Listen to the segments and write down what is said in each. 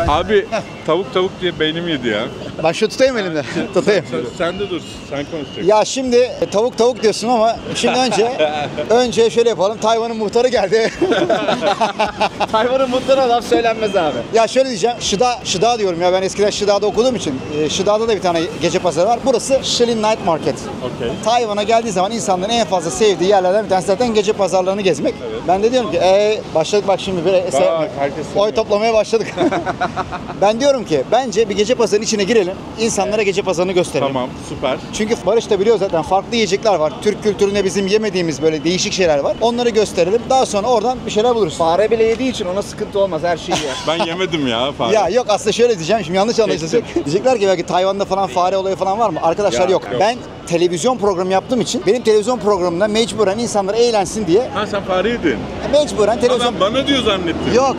Abi tavuk diye beynim yedi ya. Ben şu tutayım elimde. Tutayım. Sen de dur. Sen konuşacaksın. Ya şimdi tavuk diyorsun ama şimdi önce şöyle yapalım. Tayvan'ın muhtarı geldi. Tayvan'ın muhtarına laf söylenmez abi. Ya şöyle diyeceğim. Şıda diyorum ya. Ben eskiden Şıda'da okuduğum için. Şıda'da da bir tane gece pazarı var. Burası Shilin Night Market. Okey. Tayvan'a geldiği zaman insanların en fazla sevdiği yerlerden bir tanesi zaten gece pazarlarını gezmek. Evet. Ben de diyorum ki başladık bak şimdi oy toplamaya başladık. Ben diyorum ki bence bir gece pazarının içine girelim. İnsanlara gece pazarını gösterelim. Tamam, süper. Çünkü Barış da biliyor zaten farklı yiyecekler var. Türk kültüründe bizim yemediğimiz böyle değişik şeyler var. Onları gösterelim. Daha sonra oradan bir şeyler buluruz. Fare bile yediği için ona sıkıntı olmaz, her şeyi yer. Ben yemedim ya fare. Ya yok aslında şöyle diyeceğim. Şimdi yanlış anlaşılacak. Diyecekler ki belki Tayvan'da falan fare olayı falan var mı? Arkadaşlar yok. Ben televizyon programı yaptığım için benim televizyon programımda mecburen insanlar eğlensin diye. Ha sen fare yedin. Mecburen televizyon... Ben bana diyor zannettim. Yok.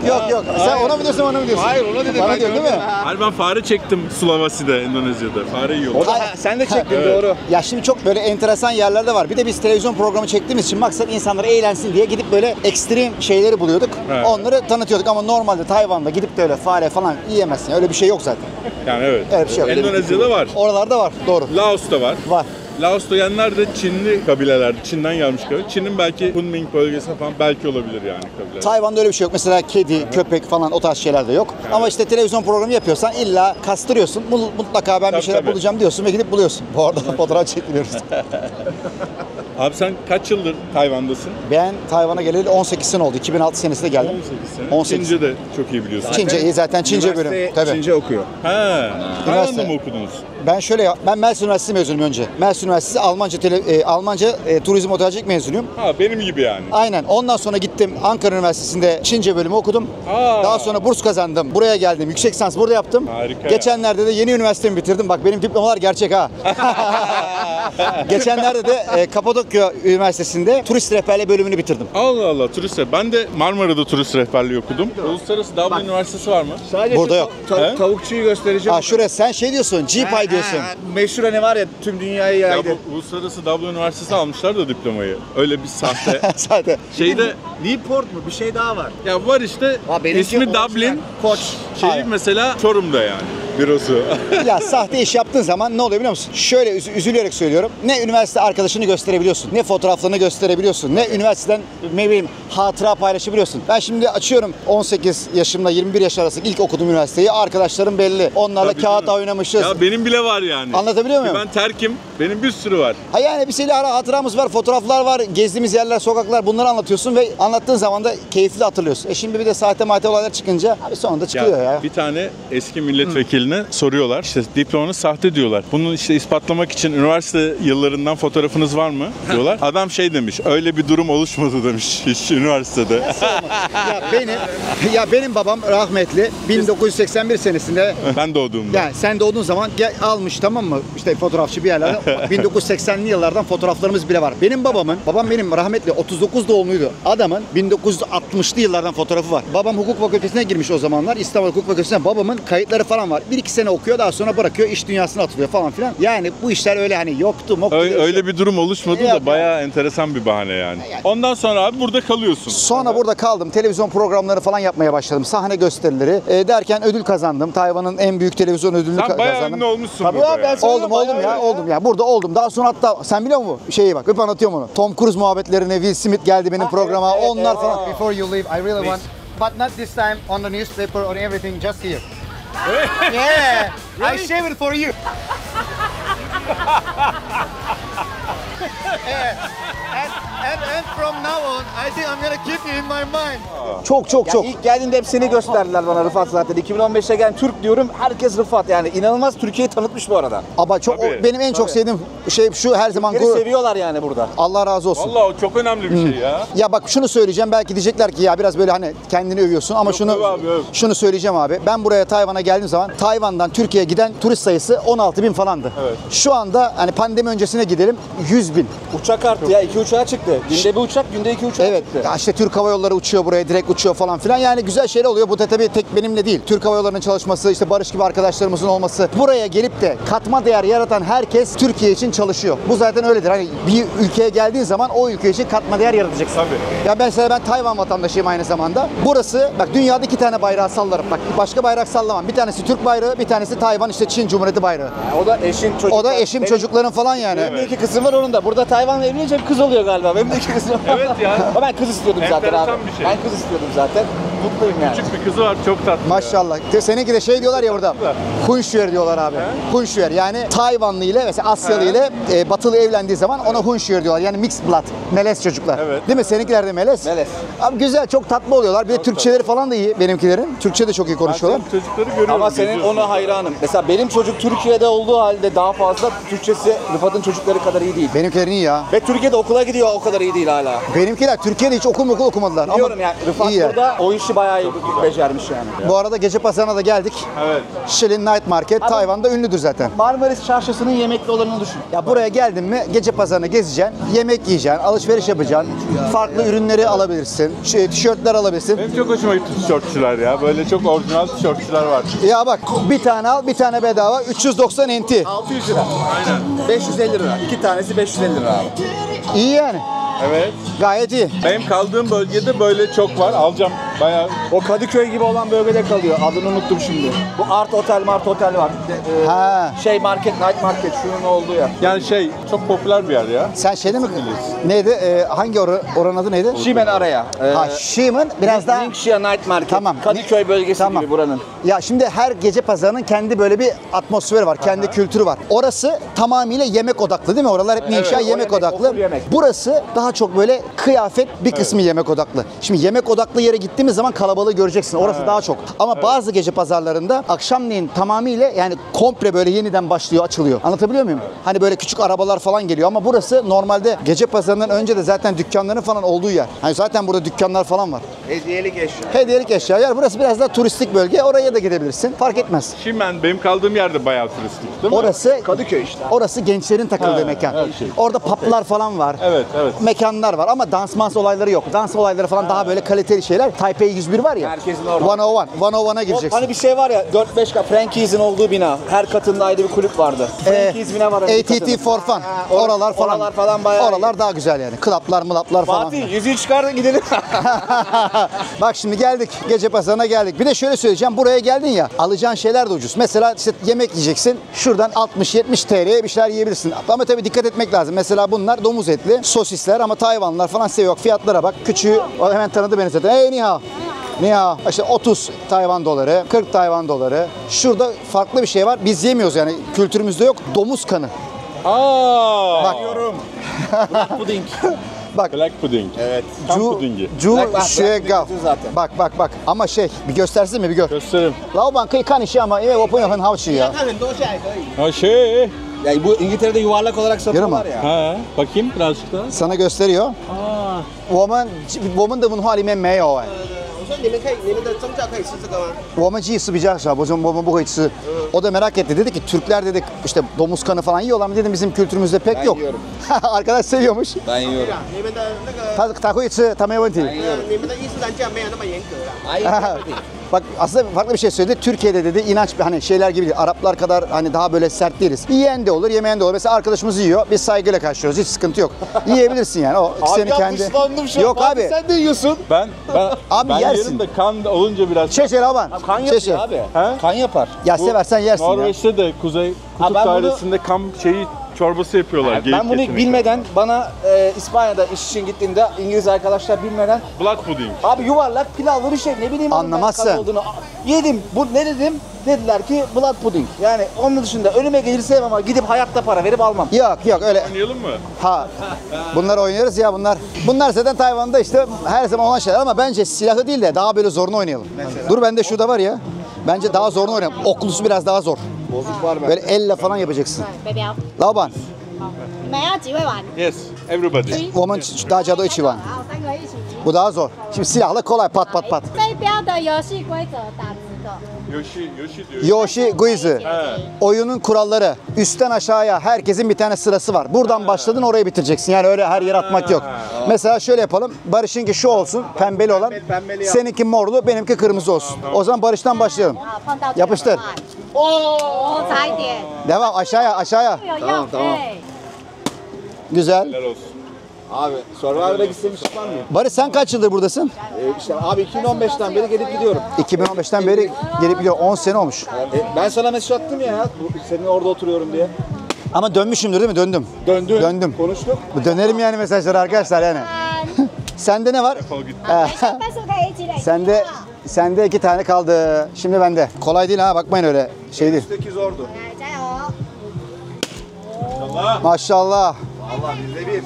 Sen ona mı diyorsun bana mı diyorsun? Hayır ona dedim. Bana diyorsun değil mi? Hayır ben fare çektim Sulawesi'de, Endonezya'da. Fare yiyorlar. O da, sen de çektin doğru. Ya şimdi çok böyle enteresan yerlerde var. Bir de biz televizyon programı çektiğimiz için maksat insanlar eğlensin diye gidip böyle ekstrem şeyleri buluyorduk. Evet. Onları tanıtıyorduk ama normalde Tayvan'da gidip de öyle fare falan yiyemezsin. Öyle bir şey yok zaten. Yani evet. Öyle bir şey yok. Endonezya'da var. Oralarda var. Doğru. Laos'ta var. Var. Laos'ta yenler de Çinli kabileler. Çin'den gelmiş kabile. Çin'in belki Kunming bölgesine falan belki olabilir yani kabileler. Tayvan'da öyle bir şey yok. Mesela kedi, köpek falan o tarz şeyler de yok. Evet. Ama işte televizyon programı yapıyorsan illa kastırıyorsun. Mutlaka ben bir şeyler bulacağım diyorsun ve gidip buluyorsun. Bu arada fotoğraf çekiliyoruz. Abi sen kaç yıldır Tayvan'dasın? Ben Tayvan'a geleli 18 sene oldu. 2006 senesinde geldim. 18 sene. 18. Çince de çok iyi biliyorsun. Çince, zaten Çince bölüm. Tabii. Çince okuyor. He. Tayvan'da mı okudunuz? Ben Mersin Üniversitesi mezunuyum önce. Mersin Üniversitesi Almanca Turizm Otelcilik mezunuyum. Ha benim gibi yani. Aynen. Ondan sonra gittim Ankara Üniversitesi'nde Çince bölümü okudum. Daha sonra burs kazandım. Buraya geldim. Yüksek lisans burada yaptım. Harika. Geçenlerde de yeni üniversitemi bitirdim. Bak benim diplomalar gerçek ha. Geçenlerde de Kapadokya Üniversitesi'nde turist rehberliği bölümünü bitirdim. Allah Allah turist rehberliği. Ben de Marmara'da turist rehberliği okudum. Uluslararası Dublin Üniversitesi var mı? Sadece burada yok. Tavukçuyu göstereceğim. Şuraya sen şey diyorsun, G-Pie diyorsun. Meşhur hani var ya tüm dünyayı yaydı. Ya bu Uluslararası Dublin Üniversitesi almışlar da diplomayı. Öyle bir sahte. Zaten. Şeyde Newport mu? Bir şey daha var. ya var işte ismi Dublin. Koç. Mesela Çorum'da yani bürosu. Ya sahte iş yaptığın zaman ne oluyor biliyor musun? Şöyle üzülerek söylüyorum. Ne üniversite arkadaşını gösterebiliyorsun, ne fotoğraflarını gösterebiliyorsun, ne üniversiteden ne bileyim hatıra paylaşabiliyorsun. Ben şimdi açıyorum 18 yaşımla 21 yaş arası ilk okuduğum üniversiteyi. Arkadaşlarım belli. Onlarla Tabii kağıt canım. oynamışız. Ya benim bile var yani. Anlatabiliyor muyum? Ben terkim. Benim bir sürü var. Ha yani bir şeyle hatıramız var, fotoğraflar var, gezdiğimiz yerler, sokaklar bunları anlatıyorsun ve anlattığın zaman da keyifli hatırlıyorsun. Şimdi bir de sahte mahte olaylar çıkınca abi sonunda çıkıyor ya. Bir tane eski milletvekiline soruyorlar. İşte diplomanız sahte diyorlar. Bunu işte ispatlamak için üniversite yıllarından fotoğrafınız var mı diyorlar. Adam şey demiş. Öyle bir durum oluşmadı demiş hiç üniversitede. Benim babam rahmetli 1981 senesinde Ben doğduğumda. yani sen doğduğun zaman almış tamam mı? İşte fotoğrafçı bir yerlerden 1980'li yıllardan fotoğraflarımız bile var. Babam benim rahmetli 39 doğumluydu. Adamın 1960'lı yıllardan fotoğrafı var. Babam hukuk fakültesine girmiş o zamanlar. İstanbul Hukuk Fakültesine babamın kayıtları falan var. 1-2 sene okuyor daha sonra bırakıyor iş dünyasına atılıyor falan filan. Yani bu işler öyle hani yoktu. Öyle bir durum oluşmadı Yok da bayağı enteresan bir bahane yani. Ondan sonra abi burada kalıyorsun. Sonra burada kaldım. Televizyon programları falan yapmaya başladım. Sahne gösterileri. Derken ödül kazandım. Tayvan'ın en büyük televizyon ödülünü Sen bayağı kazandım. ünlü olmuşsun Tabii burada abi, ya. Oldum ya. Burada oldum. Daha sonra hatta sen biliyor musun? Şeyi bak hep anlatıyorum onu. Tom Cruise muhabbetlerine Will Smith geldi benim programa. Onlar falan. Before you leave I really want but not this time on the newspaper or everything just here. Yeah. I shave it for you. And from now on, I think I'm gonna keep you in my mind. Çok. İlk geldiğinde hep seni gösterdiler bana Rıfat zaten. 2015'te gelen Türk diyorum. Herkes Rıfat yani. İnanılmaz Türkiye'yi tanıtmış bu arada. Ama çok benim en çok sevdiğim şey şu her zaman Türkleri seviyorlar yani burada. Allah razı olsun. Vallahi o çok önemli bir şey ya. Ya bak şunu söyleyeceğim belki diyecekler ki ya biraz böyle hani kendini övüyorsun ama şunu söyleyeceğim abi. Ben buraya Tayvan'a geldiğim zaman Tayvan'dan Türkiye'ye giden turist sayısı 16.000 falandı. Evet. Şu anda hani pandemi öncesine gidelim 100.000. Uçak arttı ya. 2 uçağa çıktı. Günde bir uçak, günde 2 uçak Evet. çıktı. Ya işte Türk Hava Yolları uçuyor buraya, direkt uçuyor falan filan. Yani güzel şeyler oluyor. Bu da tabii tek benimle değil. Türk Hava Yolları'nın çalışması, işte Barış gibi arkadaşlarımızın olması. Buraya gelip de katma değer yaratan herkes Türkiye için çalışıyor. Bu zaten öyledir. Hani bir ülkeye geldiğin zaman o ülke için katma değer yaratacaksın. Tabii. Ya mesela ben Tayvan vatandaşıyım aynı zamanda. Burası bak dünyada 2 tane bayrağı sallarım. Bak başka bayrak sallamam. Bir tanesi Türk bayrağı, bir tanesi Tayvan işte Çin Cumhuriyeti bayrağı. O da eşin çocuk. O da eşim çocukların falan yani. Benim de 2 kızım var onun da. Burada Tayvan'la evlenince bir kız oluyor galiba. Benim de 2 kızım var. Evet ya. Ama ben kız istiyordum zaten abi. Enteresan bir şey. Ben kız istiyordum zaten. Mutluyum yani. Küçük bir kızı var, çok tatlı. Maşallah. Seninki de şey diyorlar ya burada. Hunşuer diyorlar abi. Hunşuer yani Tayvanlı ile mesela Asyalı ile Batılı evlendiği zaman ona Hunşuer diyorlar. Yani mixed blood. Melez çocuklar. Evet. Değil mi? Seninkiler de melez. Melez. Abi güzel, çok tatlı oluyorlar. Bir de Türkçeleri falan da iyi benimkilerin. Türkçe de çok iyi konuşuyorlar. Ben çocukları görüyorum. Ama senin geziyorsun. ona hayranım. Mesela benim çocuk Türkiye'de olduğu halde daha fazla Türkçesi Rıfat'ın çocukları kadar iyi değil. Benimkilerin iyi ya. Ve Türkiye'de okula gidiyor o kadar iyi değil hala. Benimkiler Türkiye'de hiç okul okumadılar. Biliyorum yani Rıfat iyi yani. burada o işi bayağı iyi becermiş yani. Bu arada gece pazarına da geldik. Evet. Shilin Night Market Tayvan'da ünlüdür zaten. Marmaris Çarşısı'nın yemekli olanını düşün. Ya buraya geldin mi gece pazarını gezeceksin, yemek yiyeceksin, alışveriş yapacaksın, farklı ürünleri alabilirsin, tişörtler alabilirsin. Benim çok hoşuma gitti tişörtçüler ya. Böyle çok orijinal tişörtçüler var. Ya bak bir tane al, bir tane bedava, 390 NT. 600 lira. Aynen. 550 lira. 2 tanesi 550 lira abi. İyi yani, Evet. gayet iyi. Benim kaldığım bölgede böyle çok var. Alacağım bayağı. O Kadıköy gibi olan bölgede kalıyor. Adını unuttum şimdi. Bu Art Otel var. Ha. Şey market, night market şunun olduğu yer. Yani şey çok popüler bir yer ya. Sen şeyde mi? Neydi? Hangi oranın adı neydi? Şimen araya. Ha, Ximen biraz daha... Linkşia Night Market. Tamam. Kadıköy bölgesi Tamam. gibi buranın. Ya şimdi her gece pazarının kendi böyle bir atmosferi var, kendi kültürü var. Orası tamamıyla yemek odaklı değil mi? Oralar hep Evet, o yemek yemek, odaklı. okul yemek. Burası daha çok böyle kıyafet, bir kısmı yemek odaklı. Şimdi yemek odaklı yere gittiğimiz zaman kalabalığı göreceksin. Orası daha çok. Ama bazı gece pazarlarında akşamleyin tamamıyla yani komple böyle yeniden başlıyor, açılıyor. Anlatabiliyor muyum? Hani böyle küçük arabalar falan geliyor ama burası normalde gece pazarından önce de zaten dükkanların falan olduğu yer. Hani zaten burada dükkanlar falan var. Hediyelik eşya. Hediyelik eşya yer. Burası biraz daha turistik bölge. Oraya da gidebilirsin. Fark etmez. Şimdi benim kaldığım yerde bayağı turistik değil mi? Orası Kadıköy işte. Orası gençlerin takıldığı Ha, mekan. her şey. Orada paplar falan var. Evet, evet. Mekanlar var ama dans olayları yok. Dans olayları falan daha böyle kaliteli şeyler. Taipei 101 var ya. Herkesin orada. 101'a gireceksin. Hani bir şey var ya 4-5 kat Frankie's'in olduğu bina. Her katında ayrı bir kulüp vardı. Frankie's bina var. ATT for fun. Oralar falan. Oralar falan bayağı. Oralar daha güzel yani. Klaplar, mılaplar falan. Fatih yüzüğü çıkar da gidelim. Bak şimdi geldik. Gece pazarına geldik. Bir de şöyle söyleyeceğim. Buraya geldin ya. Alacağın şeyler de ucuz. Mesela işte yemek yiyeceksin. Şuradan 60-70 TL'ye bir şeyler yiyebilirsin. Ama tabii dikkat etmek lazım. Mesela bunlar domuz etli. Sosisler ama Tayvanlılar falan seviyor. Fiyatlara bak. Küçüğü o hemen tanıdı beni zaten. Hey ni hao. Ni hao. İşte 30 Tayvan doları, 40 Tayvan doları. Şurada farklı bir şey var. Biz yemiyoruz yani. Kültürümüzde yok. Domuz kanı. Aa! Bak. Puding. Bak. Black pudding. Evet. Kan pudingi. Cu şeye Black gav. pudding zaten. Bak. Ama şey bir göstersin mi bir gör. Gösterim. 老板可以看一下吗？因为我朋友很好奇啊。看很多下也可以。 Ha şey. Yani bu İngiltere'de yuvarlak olarak satıyorlar ya. Ha, bakayım birazcık daha. Sana gösteriyor. Aa. 我们的文化里面没有哎，我说你们可以，你们的宗教可以吃这个吗？我们祭祀比较少，我们不会吃。O da merak etti. Dedi ki Türkler dedik işte domuz kanı falan yiyorlar mı dedim bizim kültürümüzde pek Ben yok. yiyorum. Arkadaş seviyormuş. Ben yiyorum. 你们的那个，他会吃，他没问题。你们的伊斯兰教没有那么严格啦。 Bak aslında farklı bir şey söyledi. Türkiye'de dedi inanç hani şeyler gibi değil. Araplar kadar hani daha böyle sert değiliz. Yiyen de olur, yemeyen de olur. Mesela arkadaşımız yiyor. Biz saygıyla karşılıyoruz. Hiç sıkıntı yok. Yiyebilirsin yani. O seni kendi. dışlandım şu an. Yok Fatih, abi. Sen de yiyorsun. Ben Abi ben yersin. yerim de kan olunca biraz. Şey Laban. Kan yapıyor abi. He? Kan yapar. Ya seversen yersin ya. Norveç'te de Kuzey Kutup ben bunu- dairesinde kam şeyi çorbası yapıyorlar. geyik Ben bunu kesinlikle. bilmeden bana İspanya'da iş için gittiğimde İngiliz arkadaşlar bilmeden Blood pudding. abi yuvarlak pilavlı bir şey ne bileyim onun ben Anlamazsın. kan olduğunu. Yedim. Bu ne dedim? Dediler ki blood pudding. Yani onun dışında önüme gelirse yemem ama gidip hayatta para verip almam. Yok öyle. Oynayalım mı? Ha. Bunlar oynuyoruz ya bunlar. Bunlar zaten Tayvan'da işte her zaman olan şeyler ama bence silahı değil de daha böyle zorunu oynayalım. Dur bende şurada var ya. Bence daha zorunu oynayalım. Oklusu biraz daha zor. Bozuk var Böyle elle falan yapacaksın. 北标。 Laban. 你们要几位玩？ Yes, everybody. 我们大家都一起玩。好，3个一起。 Bu daha zor. Şimdi silahla kolay pat pat pat. 飞镖的游戏规则打子 Yoshi diyor. Yoshi Quiz. Oyunun kuralları. Üstten aşağıya herkesin bir tane sırası var. Buradan başladın oraya bitireceksin. Yani öyle her yere atmak yok. Mesela şöyle yapalım. Barış'ınki şu olsun. Pembeli olan. Pembeli yap. Seninki morlu, benimki kırmızı olsun. O zaman Barış'tan başlayalım. 好，碰到这个 Yapıştır. 的话哦，差一点， Devam aşağıya aşağıya. 有用， tamam. 对。 Güzel. Helal olsun. Abi Survivor'a gitsem iş yapar mıyım? Barış sen kaç yıldır buradasın? İşte abi 2015'ten beri gelip gidiyorum. 2015'ten beri gelip gidiyor. 10 sene olmuş. Ben sana mesaj attım ya. Senin orada oturuyorum diye. Ama dönmüşümdür değil mi? Döndüm. Döndün. Döndüm. Konuştuk. Dönerim yani mesajları arkadaşlar yani. Sende ne var? Defol git. 但是可以一起累积。 Sende 2 tane kaldı. Şimdi bende. Kolay değil ha bakmayın öyle. Şey değil. Üstteki zordu. 来，加油！ Allah. Maşallah. Allah bizde bir.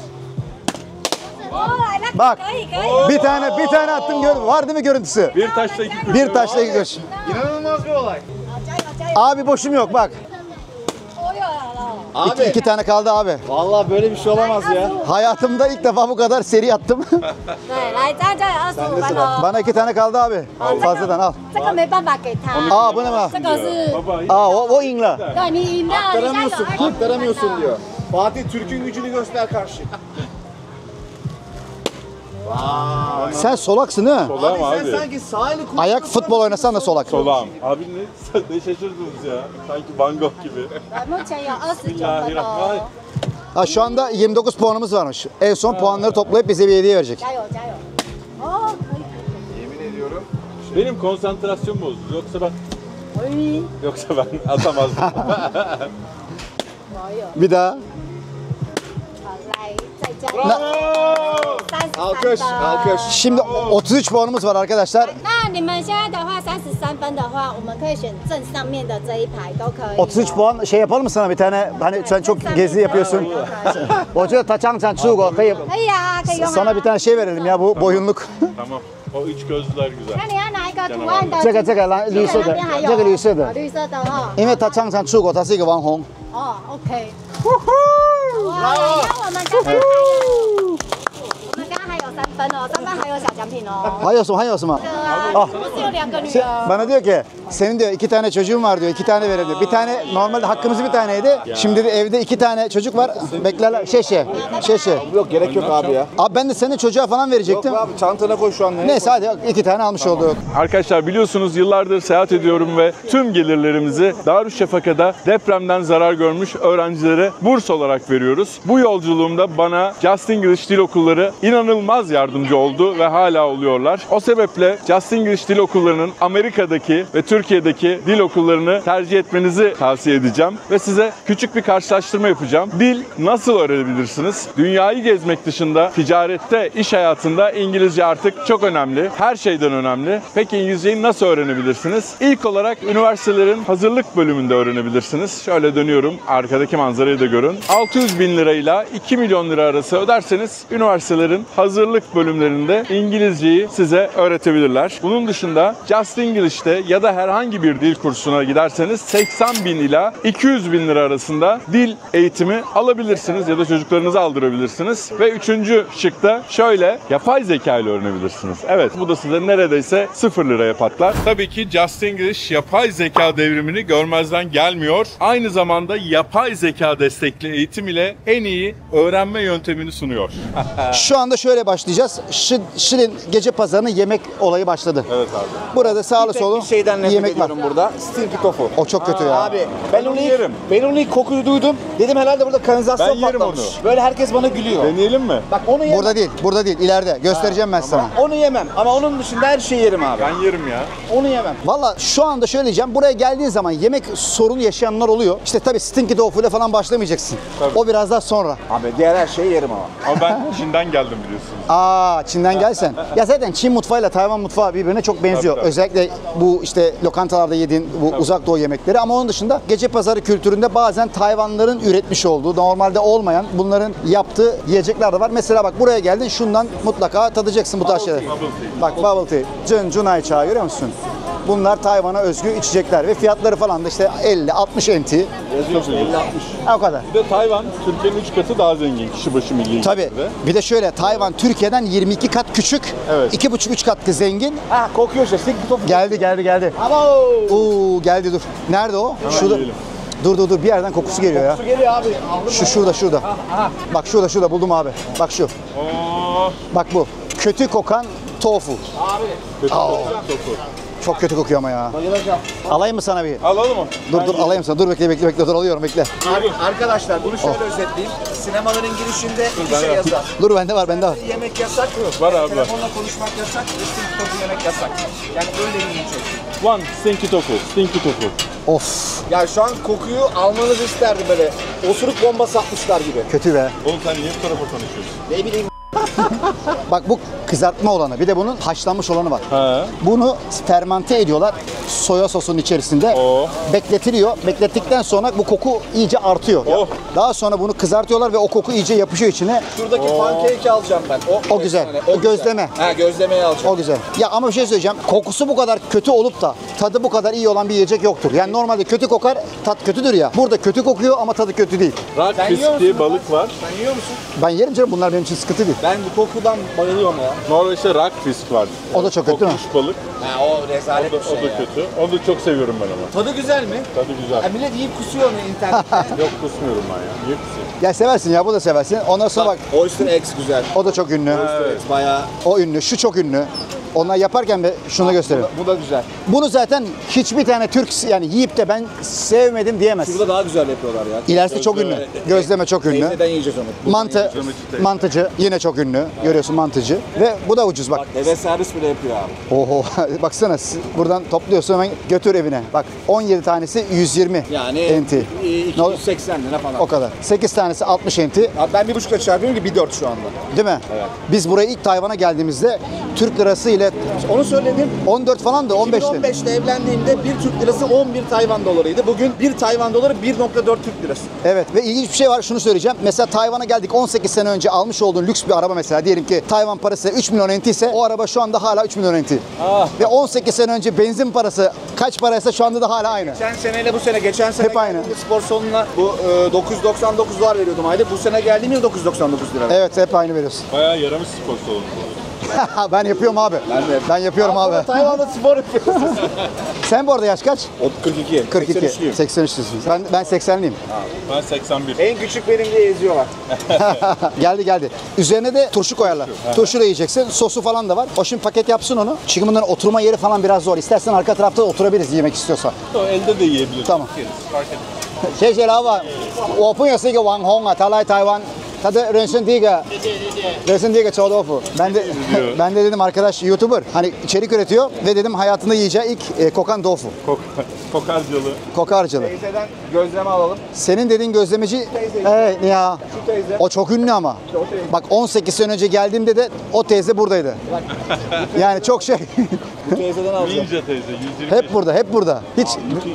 哦，来，那 Bak. 可以可以。 Bir tane attım gördüm. Var değil mi görüntüsü? Bir taşla iki kuş. Bir taşla iki kuş. İnanılmaz bir olay. 好，加油加油！ Abi boşum yok bak. 哦，又来了。 Abi. 2 tane kaldı abi. Vallahi böyle bir şey olamaz ya. Hayatımda ilk defa bu kadar seri attım. 对，来，加油，25分哦。 Bana 2 tane kaldı abi. Fazladan al. 这个没办法给他。 Aa bu ne var? 这个是， Baba Aa o inla. 对你赢了，你加油。 Aktaramıyorsun. Aktaramıyorsun diyor. Fatih Türk'ün gücünü göster karşı. Sen solaksın ha? Solağım Abi abi. sen sanki sağ eli kullanıyorsun. Ayak futbol oynasan da solak. Solağım. Abi ne şaşırdınız ya. Sanki Van Gogh gibi. 目前有29分哦。 Bismillahirrahmanirrahim. Ha, şu anda 29 puanımız varmış. En son puanları toplayıp bize bir hediye verecek. 加油加油！哦，可以可以。 Yemin ediyorum. Benim konsantrasyon bozdu. Yoksa ben atamazdım. 我有。 Bir daha. 好，来，再加油。 Bravo! 33 Alkış,分。 alkış. Şimdi 33 puanımız var arkadaşlar. 那你们现在的话33分的话，我们可以选正上面的这一排都可以哦。 33 puan şey yapalım mı sana bir tane? Hani sen çok gezi yapıyorsun. Hoca taçan çuğu kıyıp 可以啊，可以用啊。 sana bir tane şey verelim ya bu boyunluk. Tamam. O üç gözlüler güzel. 那你要哪一个图案的？这个蓝绿色的那边还有这个绿色的哦绿色的哈。因为他常常出国，他是一个网红。哦，OK。哇，那我们刚刚还有，我们刚刚还有3分哦，3分还有小奖品哦。 Hay有什么？ 啊，不是有2个女儿？ Bana diyor ki senin diyor 2 tane çocuğun var diyor. 2 tane verelim diyor. Bir tane normalde hakkımız bir taneydi. Şimdi de evde 2 tane çocuk var. Beklerler. Şeşe. Yok gerek yok abi ya. Abi ben de senin çocuğa falan Yok verecektim. abi çantana koy şu an. Neyse hadi 2 tane almış olduk. Arkadaşlar biliyorsunuz yıllardır seyahat ediyorum ve tüm gelirlerimizi Darüşşafaka'da depremden zarar görmüş öğrencilere burs olarak veriyoruz. Bu yolculuğumda bana Just English Dil Okulları inanılmaz yardımcı oldu ve hala oluyorlar. O sebeple Just English Dil Okulları'nın Amerika'daki ve Türkiye'deki dil okullarını tercih etmenizi tavsiye edeceğim ve size küçük bir karşılaştırma yapacağım. Dil nasıl öğrenebilirsiniz? Dünyayı gezmek dışında ticarette, iş hayatında İngilizce artık çok önemli. Her şeyden önemli. Peki İngilizceyi nasıl öğrenebilirsiniz? İlk olarak üniversitelerin hazırlık bölümünde öğrenebilirsiniz. Şöyle dönüyorum. Arkadaki manzarayı da görün. 600 bin lirayla 2 milyon lira arası öderseniz üniversitelerin hazırlık bölümlerinde İngilizceyi size öğretebilirler. Bunun dışında Just English'te ya da herhangi bir dil kursuna giderseniz 80 bin ila 200 bin lira arasında dil eğitimi alabilirsiniz ya da çocuklarınızı aldırabilirsiniz. Ve üçüncü şıkta şöyle yapay zeka ile öğrenebilirsiniz. Evet bu da size neredeyse 0 liraya patlar. Tabii ki Just English yapay zeka devrimini görmezden gelmiyor. Aynı zamanda yapay zeka destekli eğitim ile en iyi öğrenme yöntemini sunuyor. Şu anda şöyle başlayacağız. Şirin gece pazarının yemek olayı başladı. Evet abi. Burada sağlı Tek solu bir şeyden nefret yemek var. ediyorum burada. Stinky tofu. O çok kötü ya. Abi ben onu yerim. ilk kokuyu duydum. Dedim herhalde burada kanalizasyon Ben yerim patlamış. onu. Böyle herkes bana gülüyor. Deneyelim mi? Bak onu yemem. Burada değil, ileride. Göstereceğim ben sana. Onu yemem ama onun dışında her şeyi yerim abi. Ben yerim ya. Onu yemem. Valla şu anda şöyle diyeceğim. Buraya geldiğin zaman yemek sorunu yaşayanlar oluyor. İşte tabii stinky tofu ile falan başlamayacaksın. Tabii. O biraz daha sonra. Abi diğer her şeyi yerim ama. Ama ben Çin'den geldim biliyorsunuz. Aa, Çin'den gelsen. Ya zaten Çin mutfağıyla Tayvan mutfağı birbirine çok benziyor. Tabii. Özellikle bu işte lokantalarda yediğin bu uzak doğu yemekleri. Ama onun dışında gece pazarı kültüründe bazen Tayvanlıların üretmiş olduğu, normalde olmayan bunların yaptığı yiyecekler de var. Mesela bak buraya geldin, şundan mutlaka tadacaksın bu tarz şeyler. Bubble tea. Bak bubble tea. Cun Cunay çağı görüyor musun? Bunlar Tayvan'a özgü içecekler ve fiyatları falan da işte 50-60 NT. Yazıyorsun 50-60. Ha, o kadar. Bir de Tayvan Türkiye'nin 3 katı daha zengin kişi başı milli Tabii. gelirde. Bir de şöyle Tayvan Türkiye'den 22 kat küçük. Evet. 2,5-3 kat zengin. Ha kokuyor işte. Stick tofu. Geldi. Oo geldi dur. Nerede o? Şurada. yiyelim. Dur bir yerden kokusu geliyor ya. Su geliyor abi. Aldım. Şurada. Bak şurada buldum abi. Bak şu. Oo. Bak bu. Kötü kokan tofu. Kötü Aa. tofu. Çok kötü kokuyor ama ya. Bayılacağım. Alayım mı sana bir? Alalım mı? Dur alayım sana. Dur bekle dur alıyorum bekle. Arkadaşlar bunu şöyle özetleyeyim. Sinemaların girişinde iki şey yazar. Dur bende var. Yemek yasak. Var abi. Telefonla konuşmak yasak. Ve stick tofu yemek yasak. Yani öyle bir şey. One stinky tofu. Stinky tofu. Of Ya şu an kokuyu almanızı isterdim böyle. Osuruk bombası atmışlar gibi. kötü be. Oğlum sen niye bu tarafa konuşuyorsun? Ne bileyim. Bak bu kızartma olanı. Bir de bunun haşlanmış olanı var. Ha. Bunu fermente ediyorlar soya sosunun içerisinde. Oh. Bekletiliyor. Beklettikten sonra bu koku iyice artıyor. Oh. Daha sonra bunu kızartıyorlar ve o koku iyice yapışıyor içine. Şuradaki pancake'i alacağım ben. O güzel. O gözleme. Ha gözlemeyi alacağım. O güzel. Ya ama bir şey söyleyeceğim. Kokusu bu kadar kötü olup da tadı bu kadar iyi olan bir yiyecek yoktur. Yani normalde kötü kokar, tat kötüdür ya. Burada kötü kokuyor ama tadı kötü değil. Rock Sen yiyor fish musun diye lan? balık var. Sen yiyor musun? Ben yerim canım. Bunlar benim için sıkıntı değil. Ben bu kokudan bayılıyorum ya. Norveç'te rock fish var. O da çok kötü değil mi? Kokmuş balık. Ha o rezalet O bir da, şey o da ya. kötü. Onu da çok seviyorum ben ama. Tadı güzel mi? Tadı güzel. Ha, millet yiyip kusuyor onu internette. Yok kusmuyorum ben ya. Niye kusayım? Ya seversin ya bu da seversin. Ondan sonra bak Oyster X güzel. o da çok ünlü. Oyster X bayağı. O ünlü. Şu çok ünlü. Onlar yaparken de şunu gösteriyor. Bu da güzel. Bunu zaten hiçbir tane Türk yani yiyip de ben sevmedim diyemez. Şurada daha güzel yapıyorlar ya. İlerisi çok ünlü. Gözleme çok ünlü. Teyzeden yiyeceğiz onu. Mantı, mantıcı yine çok ünlü. Görüyorsun mantıcı. Ve bu da ucuz bak. Bak eve servis bile yapıyor abi. Oho baksana buradan topluyorsun hemen götür evine. Bak 17 tanesi 120 Yani NT. Ne olur? 280 lira falan. O kadar. 8 tanesi 60 NT. Abi ben 1,5'la çarpıyorum ki 1,4 şu anda. Değil mi? Evet. Biz buraya ilk Tayvan'a geldiğimizde Türk lirası ile Onu söyledim. 14 falan da 15'ti. 2015'te evlendiğimde bir Türk lirası 11 Tayvan dolarıydı. Bugün bir Tayvan doları 1,4 Türk lirası. Evet ve ilginç bir şey var şunu söyleyeceğim. Mesela Tayvan'a geldik 18 sene önce almış olduğun lüks bir araba mesela diyelim ki Tayvan parası 3 milyon NT ise o araba şu anda hala 3 milyon NT. Ah. Ve 18 sene önce benzin parası kaç paraysa şu anda da hala aynı. Geçen seneyle bu sene, geçen sene Hep aynı. geldiğimde spor salonuna bu 999 dolar veriyordum ayda. Bu sene geldiğimde 999 lira. Evet hep aynı veriyorsun. Bayağı yaramış spor salonu. Ben yapıyorum abi. Ben yapıyorum abi. Tayvan'da spor yapıyorsun. Sen bu arada yaş kaç? O 42. 42. 83'lüyüm. 83'lüsün. Ben 80'liyim. Ben 81. En küçük benim diye eziyorlar. Geldi. Üzerine de turşu koyarlar. Turşu da yiyeceksin. Sosu falan da var. O şimdi paket yapsın onu. Çünkü bunların oturma yeri falan biraz zor. İstersen arka tarafta da oturabiliriz yemek istiyorsan. O elde de yiyebiliriz. Tamam. Yeriz, fark etmez. 谢谢老板，我朋友是一个网红啊，他来台湾，他的人生第一个，臭豆腐。Ben de dedim arkadaş YouTuber hani içerik üretiyor ve dedim hayatında yiyeceği ilk kokan tofu. Kokarcalı. Kokarcılı. Teyzeden gözleme alalım. Senin dediğin gözlemeci evet ya. Şu teyze. O çok ünlü ama. o teyze. Bak 18 sene önce geldiğimde de o teyze buradaydı. Yani çok şey. Bu teyzeden alacağım. Ninja teyze. 120. hep burada. Hiç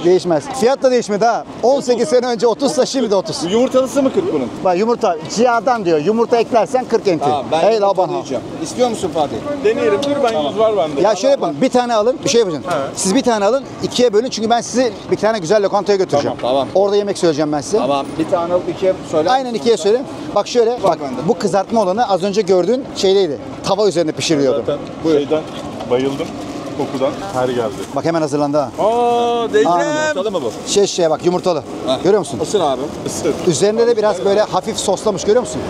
değişmez. Fiyat da değişmedi ha. 18 sene önce 30'sa şimdi de 30. Yumurtalısı mı 40 bunun? Bak yumurta ciğerden diyor. Yumurta eklersen 40 enti. Tamam ben Hey yumurtalı laban ha. yiyeceğim. İstiyor musun Fatih? Deneyelim. Dur ben 100 var bende. Ya şöyle yapın. Bir tane alın. Bir şey yapacağım. Siz bir tane alın. İkiye bölün. Çünkü ben sizi bir tane güzel lokantaya götüreceğim. Tamam. Orada yemek söyleyeceğim ben size. Tamam bir tane alıp ikiye söyle. Aynen ikiye söyle. Bak şöyle. Bak bende. bu kızartma olanı az önce gördüğün şeydeydi. Tava üzerinde pişiriliyordu. Zaten şeyden bayıldım. Kokudan her geldi. Bak hemen hazırlandı ha. Aa teyzem. Yumurtalı mı bu? Şey bak yumurtalı. Görüyor musun? Isır abi. Isır. Üzerinde de biraz böyle hafif soslamış görüyor musun?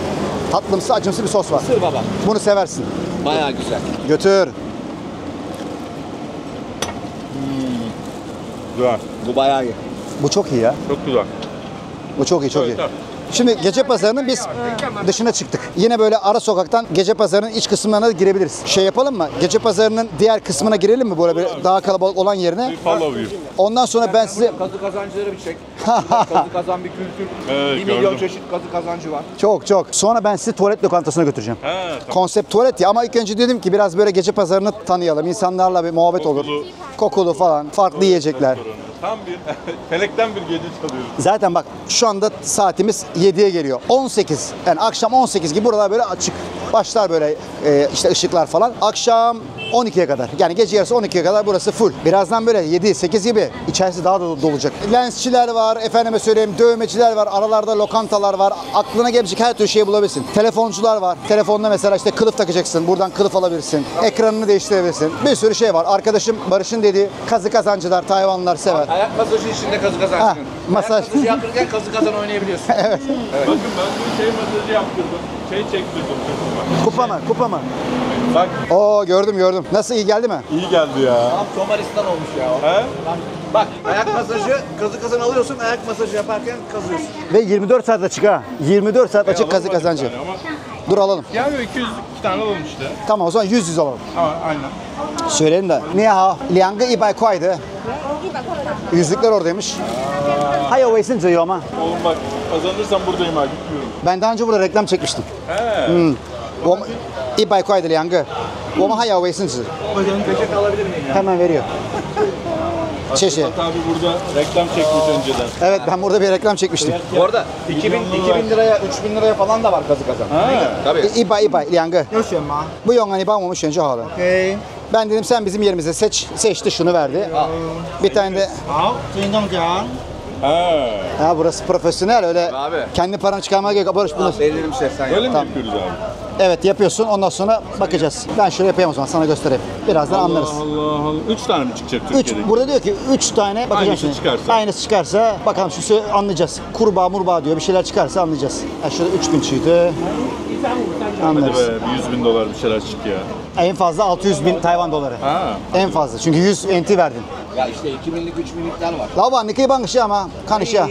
Tatlımsı acımsı bir sos var. Isır baba. Bunu seversin. Bayağı güzel. Götür. Güzel. Bu bayağı iyi. Bu çok iyi ya. Çok güzel. Bu çok iyi, çok iyi. Evet. Şimdi gece pazarının biz dışına çıktık. Yine böyle ara sokaktan gece pazarının iç kısımlarına da girebiliriz. Şey yapalım mı? Gece pazarının diğer kısmına girelim mi? Böyle bir daha kalabalık olan yerine. We follow you. Ondan sonra ben size Kazı kazancıları bir çek. Kazı kazan bir kültür. Evet, 1 milyon gördüm. çeşit kazı kazancı var. çok. Sonra ben sizi tuvalet lokantasına götüreceğim. Ha, tamam. Konsept tuvalet ya ama ilk önce dedim ki biraz böyle gece pazarını tanıyalım. İnsanlarla bir muhabbet olur. Kokulu. Kokulu falan, farklı yiyecekler. Tam bir felekten bir gece çalıyoruz. Zaten bak şu anda saatimiz 7'ye geliyor. 18 yani akşam 18 gibi buralar böyle açık. Başlar böyle işte ışıklar falan. Akşam 12'ye kadar. Yani gece yarısı 12'ye kadar burası full. Birazdan böyle 7-8 gibi içerisi daha da dolacak. Lensçiler var, efendime söyleyeyim dövmeciler var, aralarda lokantalar var. Aklına gelecek her türlü şeyi bulabilirsin. Telefoncular var. Telefonda mesela işte kılıf takacaksın. Buradan kılıf alabilirsin. Ekranını değiştirebilirsin. Bir sürü şey var. Arkadaşım Barış'ın dediği kazı kazancılar, Tayvanlılar sever. Ayak masajı içinde kazı kazan. Ha, masaj. Ayak masajı yaptırırken kazı kazan oynayabiliyorsun. Bakın ben bu şey masajı yaptırdım. Şey çektirdim. Kupa mı? Kupa mı? Bak Oo gördüm. Nasıl, iyi geldi mi? iyi geldi ya. Tam Somaristan olmuş ya. He? Bak ayak masajı kazı kazan alıyorsun, ayak masajı yaparken kazıyorsun. Ve 24 saat açık ha. 24 saat açık kazı kazancı. Dur alalım. Yani 200 tane alalım işte. Tamam o zaman 100 alalım. Ama aynen. Söyleyelim de. Niye ha? 200 kuaydı. Yüzlükler oradaymış. Hayır o esin diyor ama. Oğlum bak kazanırsam buradayım ha gitmiyorum. Ben daha önce burada reklam çekmiştim. He. 100块的2个，我们还有卫生纸， Peçete alabilir miyim ya? hemen veriyor. Şeşe. Murat abi burada reklam çekmiş önceden. Evet ben burada bir reklam çekmiştim. Bu arada 2000 liraya, 3000 liraya falan da var kazı kazan. Tabii. 100 2个，要选吗？不用啊，你帮我们选就好了。 OK， Ben dedim sen bizim yerimize seç. Seçti şunu verdi. Bir tane de 好，金中奖。 Ha. ha burası profesyonel öyle Abi. kendi paranı çıkarmaya gerek yok. Barış bunu. Veririm şef sen Böyle yap. mi yapıyoruz abi? Evet yapıyorsun ondan sonra bakacağız. Ben şöyle yapayım o zaman sana göstereyim. Birazdan anlarız. Allah. 3 tane mi çıkacak Türkiye'de? Burada diyor ki 3 tane bakacağım Aynısı şimdi. çıkarsa? Aynısı çıkarsa bakalım şu anlayacağız. Kurbağa murbağa diyor bir şeyler çıkarsa anlayacağız. Ya şurada 3000 çıktı. Hadi Anlarız. be bir 100.000 dolar bir şeyler çık ya. En fazla 600.000 Tayvan doları. Ha. En fazla çünkü 100 NT verdin. Ya işte 2000'lik 3000'likler var. 老板你可以帮个下吗？看一下，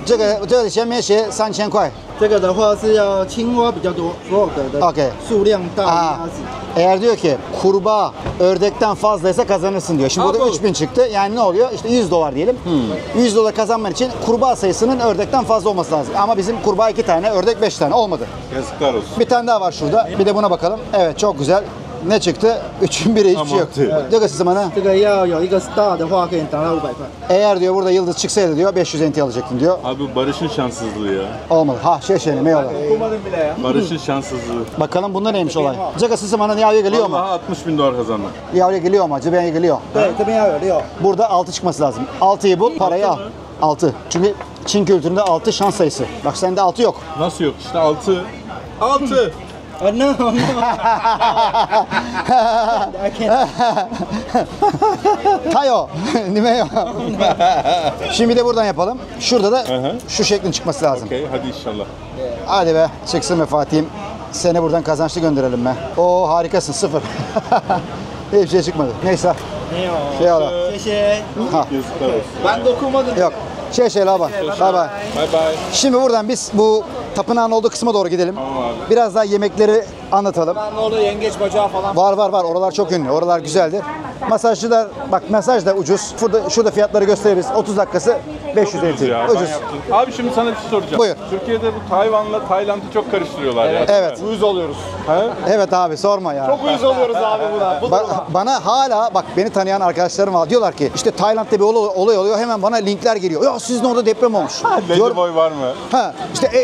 这个前面写3000块。这个的话是要青蛙比较多，frog 的 OK 数量大于Aa, 鸭子。 eğer diyor ki kurbağa ördekten fazlaysa kazanırsın diyor. Şimdi burada 3000 çıktı. Yani ne oluyor? İşte 100 dolar diyelim. 100 dolar kazanman için kurbağa sayısının ördekten fazla olması lazım. Ama bizim kurbağa 2 tane, ördek 5 tane olmadı. Yazıklar olsun. Bir tane daha var şurada. Bir de buna bakalım. Evet çok güzel. Ne çıktı? 3'ün biri hiçbir şey yok. Tamam. Diyor ki size bana 这个要有一个 star 的话，可以达到500块。 eğer diyor burada yıldız çıksaydı diyor 500 NT alacaktın diyor. Abi Barış'ın şanssızlığı ya. Olmadı. Ha şey ne yola. Okumadım bile ya. Barış'ın şanssızlığı. Bakalım bunda neymiş olay? 这个是什么呢？你要一个6嘛？ Vallahi 60.000 dolar kazandım. 要一个6嘛？这边一个6。 对，这边要有6。 Burada 6 çıkması lazım. 6'yı bul, parayı al. 6. Çünkü Çin kültüründe 6 şans sayısı. Bak sende 6 yok. Nasıl yok işte 6. 6. No, no. I can't. Tayo. Nimeyo. Şimdi de buradan yapalım. Şurada da hı. şu şeklin çıkması lazım. Okey hadi inşallah. Hadi be. Çıksın be Fatih'im. Seni buradan kazançlı gönderelim be. Oo harikasın 0. Hiçbir şey çıkmadı. Neyse. 没有， Şey ala. 谢谢。 Ha. Yazıklar olsun. Ben de okumadım. Yok. Şey la bak. Bay bay. Bye bye. Şimdi buradan biz bu tapınağın olduğu kısma doğru gidelim. Tamam abi. Biraz daha yemekleri anlatalım. Ben orada yengeç bacağı falan. Var. Oralar çok ünlü. Oralar güzeldir. Masajcılar, bak masaj da ucuz. Şurada fiyatları gösterebiliriz. 30 dakikası 500 Ucuz NT. ya. Ucuz. Ben yaptım. Abi şimdi sana bir şey soracağım. Buyur. Türkiye'de bu Tayvan'la Tayland'ı çok karıştırıyorlar ya. Evet. Uyuz oluyoruz. Ha? Evet abi sorma ya. Çok uyuz oluyoruz abi buna. Bu Bana hala bak beni tanıyan arkadaşlarım var. Diyorlar ki işte Tayland'da bir olay oluyor. Hemen bana linkler geliyor. Ya sizin orada deprem olmuş. Diyorum, Ladyboy var mı? ha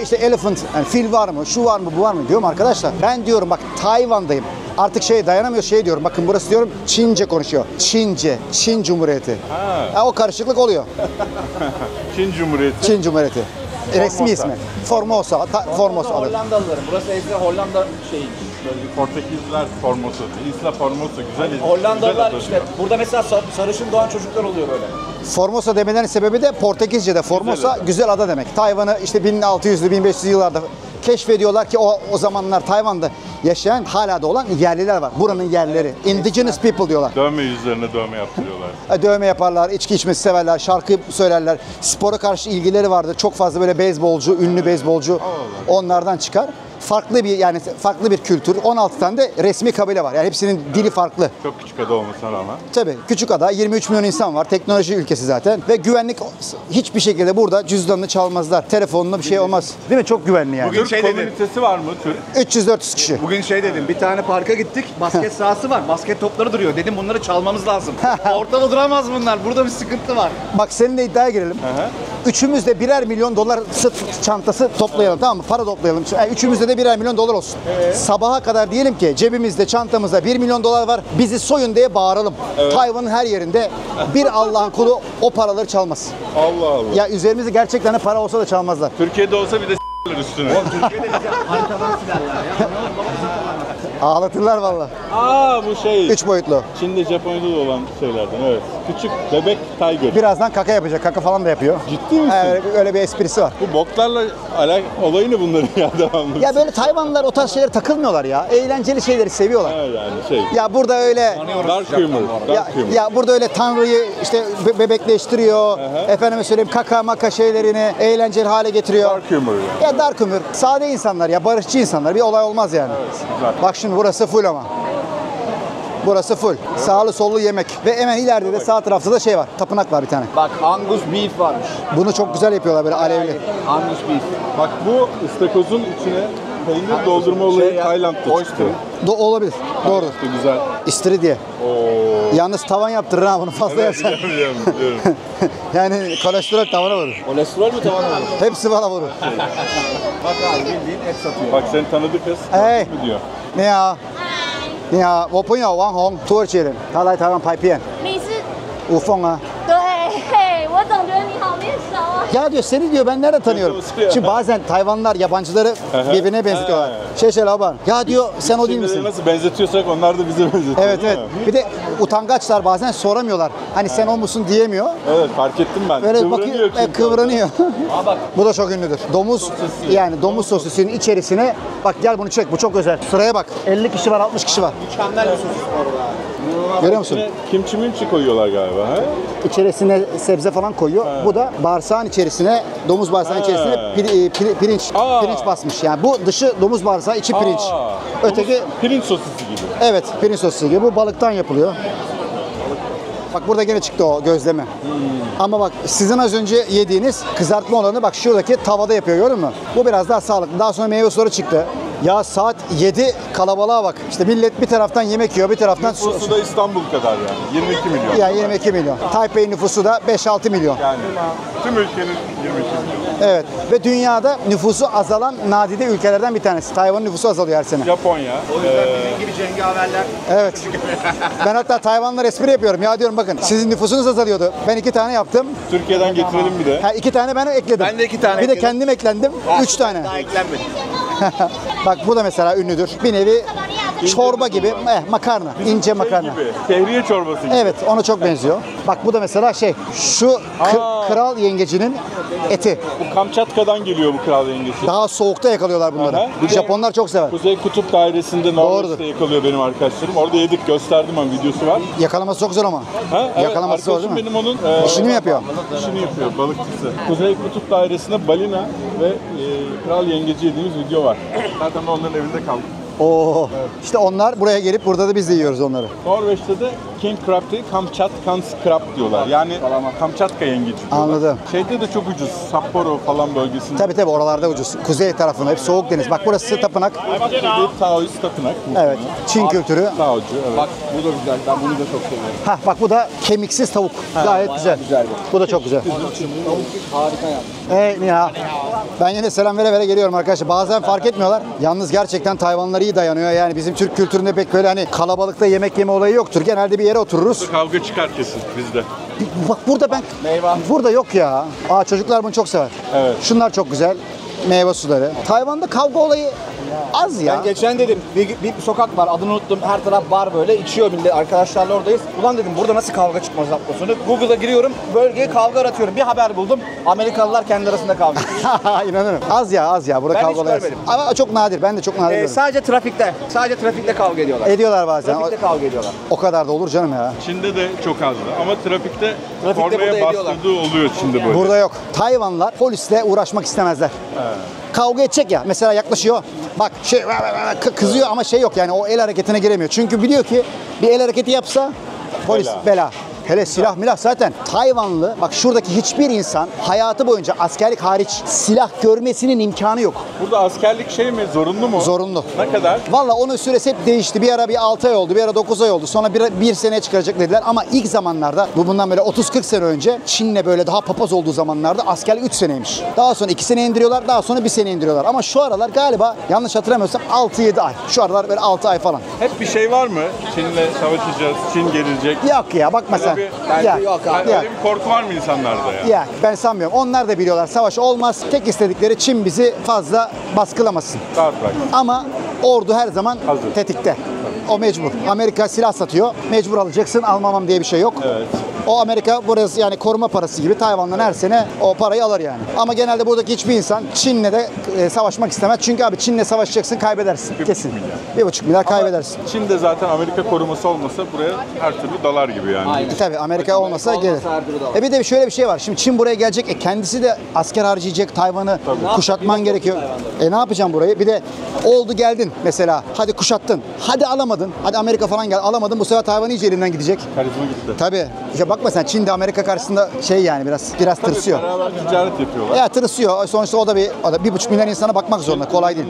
işte elephant yani fil var mı? Şu var mı? Bu var mı? Diyorum arkadaşlar. Ben diyorum bak Tayvan'dayım. Artık dayanamıyor diyorum. Bakın burası diyorum Çince konuşuyor. Çin Cumhuriyeti. Ha, o karışıklık oluyor. Çin Cumhuriyeti. Çin Cumhuriyeti. Resmi ismi. Formosa. Formosa adı. Hollandalıların. Burası eskiden Hollanda şeyi. Böyle bir Portekizliler Formosa. Isla Formosa güzel. Hollandalılar güzel adı. işte. Burada mesela sarışın doğan çocuklar oluyor böyle. Formosa demelerinin sebebi de Portekizce'de Formosa güzel ada demek. Tayvan'ı işte 1600'lü 1500'lü yıllarda keşfediyorlar ki o zamanlar Tayvan'da yaşayan hala da olan yerliler var. Buranın yerlileri. Indigenous people diyorlar. Dövme yüzlerine dövme yaptırıyorlar. Dövme yaparlar, içki içmesi severler, şarkı söylerler. Spora karşı ilgileri vardır. Çok fazla böyle beyzbolcu, ünlü beyzbolcu onlardan çıkar. Farklı bir kültür. 16 tane de resmi kabile var. Yani hepsinin dili farklı. Çok küçük ada olmasına rağmen. Tabii küçük ada, 23 milyon insan var. Teknoloji ülkesi zaten. Ve güvenlik hiçbir şekilde burada cüzdanını çalmazlar. Telefonuna bir şey olmaz. Değil mi? Çok güvenli yani. Bugün Türk şey dedi. komünitesi var mı? Türk. 300-400 kişi. Bugün şey dedim, bir tane parka gittik, basket sahası var, basket topları duruyor. Dedim bunları çalmamız lazım. Ortada duramaz bunlar, burada bir sıkıntı var. Bak seninle iddiaya girelim. Hı hı. üçümüz de birer milyon dolar sırt çantası toplayalım, tamam mı? Para toplayalım. Yani üçümüzde de birer milyon dolar olsun. Sabaha kadar diyelim ki cebimizde, çantamızda 1 milyon dolar var. Bizi soyun diye bağıralım. Tayvan'ın her yerinde bir Allah'ın kulu o paraları çalmaz. Allah Allah. Ya üzerimizde gerçekten de para olsa da çalmazlar. Türkiye'de olsa bir de üstüne. Ağlatırlar valla. Aa bu şey. 3 boyutlu. Çin'de, Japonya'da da olan şeylerden, evet. Küçük bebek tiger. Birazdan kaka yapacak. Kaka falan da yapıyor. Ciddi misin? Öyle bir esprisi var. Bu boklarla olayı ne bunların ya devamlı? Ya böyle Tayvanlılar o tarz şeylere takılmıyorlar ya. Eğlenceli şeyleri seviyorlar. Ha, yani şey. Ya burada öyle Dark humor. ya, Dark humor. ya burada öyle Tanrı'yı işte bebekleştiriyor. Efendime söyleyeyim kaka maka şeylerini eğlenceli hale getiriyor. Dark humor yani. Ya dark humor. Sade insanlar ya, barışçı insanlar. Bir olay olmaz yani. güzel. Bak şimdi burası full ama. Burası full. Sağlı sollu yemek. Ve hemen ileride de sağ tarafta da şey var. Tapınak var bir tane. Bak Angus beef varmış. Bunu çok güzel yapıyorlar böyle alevli. Angus beef. Bak bu ıstakozun içine peynir doldurma olayı ya, Tayland'da oyster. çıktı. Olabilir. Doğrudur. İşte güzel. İstiridye. Oo. Yalnız tavan yaptırır ha bunu fazla yersen. Biliyorum. Yani kolesterol tavana vurur. Kolesterol mü tavana vurur? Hepsi bana vurur. Bak abi bildiğin et satıyor. Bak seni tanıdı kız. Hey. Mi diyor? 你好，你好，我朋友王红，土耳其人，他来台湾拍片，你是吴凤啊。对，嘿我总觉得你好面熟啊。 Ya diyor seni diyor ben nerede tanıyorum? Şimdi bazen Tayvanlılar yabancıları birbirine benzetiyorlar. Şey laban. Ya diyor sen o değil Şimdi misin? nasıl benzetiyorsak onlar da bize benzetiyor. Evet değil evet. mi? Bir de utangaçlar bazen soramıyorlar. Hani sen o musun diyemiyor. Evet fark ettim ben. Böyle Kıvranıyor bakıyor, çünkü. kıvranıyor. Aa bak. Bu da çok ünlüdür. Domuz yani domuz sosisinin içerisine bak gel bunu çek bu çok özel. Sıraya bak. 50 kişi var 60 kişi var. Mükemmel bir sosis var orada. Görüyor musun? İçine kimçi mimçi koyuyorlar galiba. Ha? İçerisine sebze falan koyuyor. Bu da bağırsağın içerisine, domuz bağırsağın içerisine pirinç Aa. pirinç basmış. Yani bu dışı domuz bağırsağı, içi pirinç. Aa, Öteki pirinç sosisi gibi. evet, pirinç sosu gibi. Bu balıktan yapılıyor. Bak burada gene çıktı o gözleme. Ama bak sizin az önce yediğiniz kızartma olanı bak şuradaki tavada yapıyor gördün mü? Bu biraz daha sağlıklı. Daha sonra meyve suları çıktı. Ya saat 7 kalabalığa bak. İşte millet bir taraftan yemek yiyor, bir taraftan Nüfusu da İstanbul kadar yani. 22 milyon. yani 22 milyon. Taipei nüfusu da 5-6 milyon. Yani tüm ülkenin 22 milyon. Evet ve dünyada nüfusu azalan nadide ülkelerden bir tanesi. Tayvan'ın nüfusu azalıyor her sene. Japonya. Bizim gibi cengaverler. Evet. Ben hatta Tayvanlılar espri yapıyorum. Ya diyorum bakın sizin nüfusunuz azalıyordu. Ben 2 tane yaptım. Türkiye'den getirelim bir de. Ha 2 tane ben ekledim. Ben de 2 tane Bir de ekledim. kendim eklendim. 3 tane. Daha eklenmedi. Bak bu da mesela ünlüdür. Bir nevi çorba gibi. Makarna. İnce makarna. Gibi. Tehriye çorbası gibi. Evet ona çok benziyor. Bak bu da mesela şey. Şu kral yengecinin eti. Bu Kamçatka'dan geliyor bu kral yengesi. Daha soğukta yakalıyorlar bunları. Aha. Bir de Japonlar çok sever. Kuzey Kutup Dairesi'nde Norveç'te yakalıyor benim arkadaşlarım. Orada yedik gösterdim ama videosu var. Yakalaması çok zor ama. Ha, evet, Yakalaması zor değil mi? arkadaşım benim onun İşini mi yapıyor? işini yapıyor balıkçısı. Kuzey Kutup Dairesi'nde balina ve kral yengeci yediğimiz video var. Zaten ben onların evinde kaldım. Oo. İşte onlar buraya gelip burada da biz de yiyoruz onları. Norveç'te de King Crab değil, Kamçatkans Crab diyorlar. Yani Kamçatka yengeci diyorlar. Anladım. Şeyde de çok ucuz. Sapporo falan bölgesinde. Tabii oralarda ucuz. Kuzey tarafında hep soğuk deniz. Bak burası tapınak. Şeyde Taoist tapınak. Evet. Çin kültürü. Taocu, evet. Bak bu da güzel. Ben bunu da çok seviyorum. Hah bak bu da kemiksiz tavuk. Gayet güzel. güzel Bu da çok güzel. Harika yani. Hey Niha. Ben yine selam vere vere geliyorum arkadaşlar. Bazen fark etmiyorlar. Yalnız gerçekten Tayvanlılar iyi dayanıyor. Yani bizim Türk kültüründe pek böyle hani kalabalıkta yemek yeme olayı yoktur. Genelde bir yere otururuz. Kavga çıkar kesin bizde. Bak burada ben... Meyve. Burada yok ya. Aa çocuklar bunu çok sever. Evet. Şunlar çok güzel. Meyve suları. Tayvan'da kavga olayı az ya. Ben geçen dedim bir sokak var adını unuttum her taraf bar böyle içiyor millet arkadaşlarla oradayız. Ulan dedim burada nasıl kavga çıkmaz hafta sonu. Google'a giriyorum bölgeye kavga aratıyorum. Bir haber buldum. Amerikalılar kendi arasında kavga ediyor. İnanırım. Az ya. Burada Ben kavga hiç olayı. görmedim. Ama çok nadir. Ben de çok nadir görüyorum. Sadece trafikte kavga ediyorlar. Ediyorlar bazen. Trafikte kavga ediyorlar. O kadar da olur canım ya. Çin'de de çok azdı ama trafikte burada kornaya ediyorlar. bastırdığı oluyor Çin'de böyle. Burada yok. Tayvanlılar polisle uğraşmak istemezler. Kavga edecek ya. Mesela yaklaşıyor. Bak kızıyor ama şey yok yani o el hareketine giremiyor. Çünkü biliyor ki bir el hareketi yapsa polis bela. Hele silah milah zaten Tayvanlı. Bak şuradaki hiçbir insan hayatı boyunca askerlik hariç silah görmesinin imkanı yok. Burada askerlik şey mi? Zorunlu mu? Zorunlu. Ne kadar? Valla onun süresi hep değişti. Bir ara bir 6 ay oldu, bir ara 9 ay oldu. Sonra bir seneye çıkaracak dediler. Ama ilk zamanlarda, bundan böyle 30-40 sene önce Çin'le böyle daha papaz olduğu zamanlarda askerlik 3 seneymiş. Daha sonra 2 sene indiriyorlar, daha sonra 1 sene indiriyorlar. Ama şu aralar galiba yanlış hatırlamıyorsam 6-7 ay. Şu aralar böyle 6 ay falan. Hep bir şey var mı? Çin'le savaşacağız, Çin gerilecek. Yok ya bakma sen. Bence yok abi. Ya. Öyle bir korku var mı insanlarda ya? Ya ben sanmıyorum. Onlar da biliyorlar savaş olmaz. Tek istedikleri Çin bizi fazla baskılamasın. Rahat bırak. Ama ordu her zaman Hazır. tetikte. O mecbur. Amerika silah satıyor. Mecbur alacaksın. Almamam diye bir şey yok. Evet. O Amerika burası yani koruma parası gibi Tayvan'dan her sene o parayı alır yani. Ama genelde buradaki hiçbir insan Çin'le de savaşmak istemez. Çünkü abi Çin'le savaşacaksın kaybedersin. Kesin. 1,5 milyar kaybedersin. Çin de zaten Amerika koruması olmasa buraya her türlü dalar gibi yani. Aynen. Tabii Amerika olmasa gelir. her türlü de var. Bir de şöyle bir şey var. Şimdi Çin buraya gelecek. Kendisi de asker harcayacak. Tayvan'ı kuşatman gerekiyor. Ne yapacağım burayı? Bir de oldu geldin mesela. Hadi kuşattın. Hadi alamadın. Hadi Amerika falan gel. Alamadın. Bu sefer Tayvan iyice elinden gidecek. Karizma gitti. Tabii. İşte bakma sen Çin de Amerika karşısında şey yani biraz tırsıyor. Beraber ticaret yapıyorlar. Ya tırsıyor. Sonuçta o da 1,5 milyar insana bakmak zorunda. Kolay değil.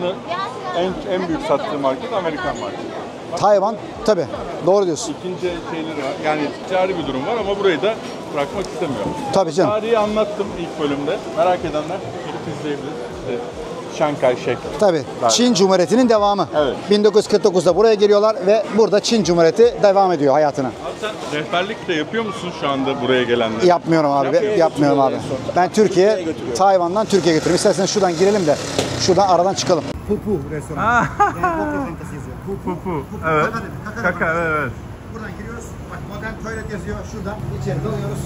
En büyük sattığı market Amerikan market. Tayvan tabii. Doğru diyorsun. İkinci şeyleri var. Yani ticari bir durum var ama burayı da bırakmak istemiyor. Tabii canım. Tarihi anlattım ilk bölümde. Merak edenler gelip izleyebilir. İşte Şankay Shek. Tabii. Çin Cumhuriyeti'nin devamı. Evet. 1949'da buraya geliyorlar ve burada Çin Cumhuriyeti devam ediyor hayatına. Abi sen rehberlik de yapıyor musun şu anda buraya gelenlere? Yapmıyorum abi. Yapmıyorum abi. Ben Tayvan'dan Türkiye'ye götürüyorum. İsterseniz şuradan girelim de şuradan aradan çıkalım. Pupu restoran. Pupu. Evet. Kaka evet. Buradan giriyoruz. Bak modern tuvalet yazıyor. Şuradan içeri dalıyoruz.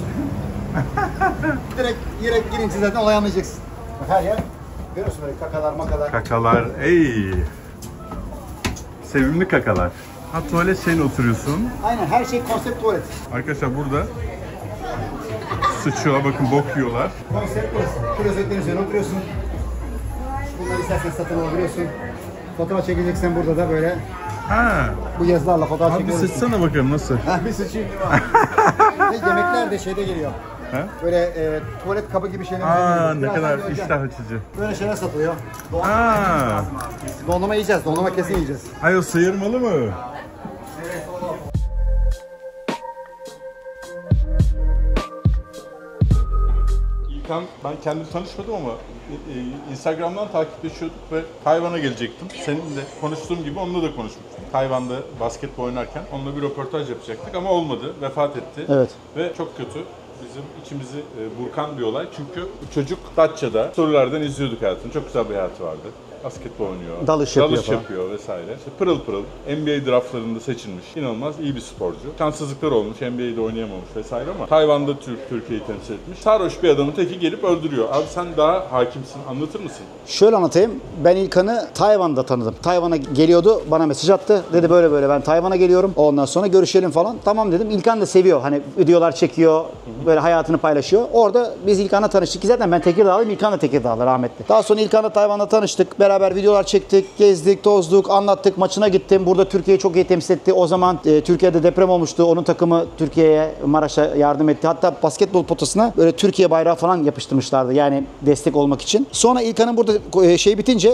direkt girince zaten olay anlayacaksın. Bak her yer görüyorsun böyle kakalar makalar. Kakalar. Ey. Sevimli kakalar. Ha tuvalet şeyine oturuyorsun. Aynen her şey konsept tuvalet. Arkadaşlar burada sıçıyorlar. Bakın bok yiyorlar. Konsept burası. Klozetlerin üzerine oturuyorsun. Bunları istersen satın alabiliyorsun. Fotoğraf çekeceksen burada da böyle Ha. bu yazılarla fotoğraf Abi bir çekiyorsun. sıçsana bakalım nasıl? Bir sıçayım değil mi? Ve yemekler de şeyde geliyor. Ha? Böyle tuvalet kabı gibi şeyler. Aa geliyor. ne Birazdan kadar göreceğim. iştah açıcı. Böyle şeyler satılıyor. Aa. Dondurma yiyeceğiz. Dondurma kesin yiyeceğiz. Ay o sıyırmalı mı? İlkan ben kendim tanışmadım ama Instagram'dan takipleşiyorduk ve Tayvan'a gelecektim. Seninle konuştuğum gibi onunla da konuşmuştum. Tayvan'da basketbol oynarken onunla bir röportaj yapacaktık ama olmadı. Vefat etti. Evet. Ve çok kötü. Bizim içimizi burkan bir olay. Çünkü çocuk Datça'da sorulardan izliyorduk hayatını. Çok güzel bir hayatı vardı. Basketbol oynuyor. Dalış yapıyor yapıyor vesaire. İşte pırıl pırıl NBA draftlarında seçilmiş. İnanılmaz iyi bir sporcu. Şanssızlıklar olmuş. NBA'de oynayamamış vesaire ama Tayvan'da Türkiye'yi temsil etmiş. Sarhoş bir adamın teki gelip öldürüyor. Abi sen daha hakimsin. Anlatır mısın? Şöyle anlatayım. Ben İlkan'ı Tayvan'da tanıdım. Tayvan'a geliyordu. Bana mesaj attı. Dedi böyle böyle ben Tayvan'a geliyorum. Ondan sonra görüşelim falan. Tamam dedim. İlkan da seviyor. Hani videolar çekiyor. Böyle hayatını paylaşıyor. Orada biz İlkan'la tanıştık ki zaten ben Tekirdağlıyım. İlkan da Tekirdağlı rahmetli. Daha sonra İlkan'la Tayvan'da tanıştık. Beraber videolar çektik. Gezdik, tozduk, anlattık. Maçına gittim. Burada Türkiye'yi çok iyi temsil etti. O zaman Türkiye'de deprem olmuştu. Onun takımı Türkiye'ye, Maraş'a yardım etti. Hatta basketbol potasına böyle Türkiye bayrağı falan yapıştırmışlardı. Yani destek olmak için. Sonra İlkan'ın burada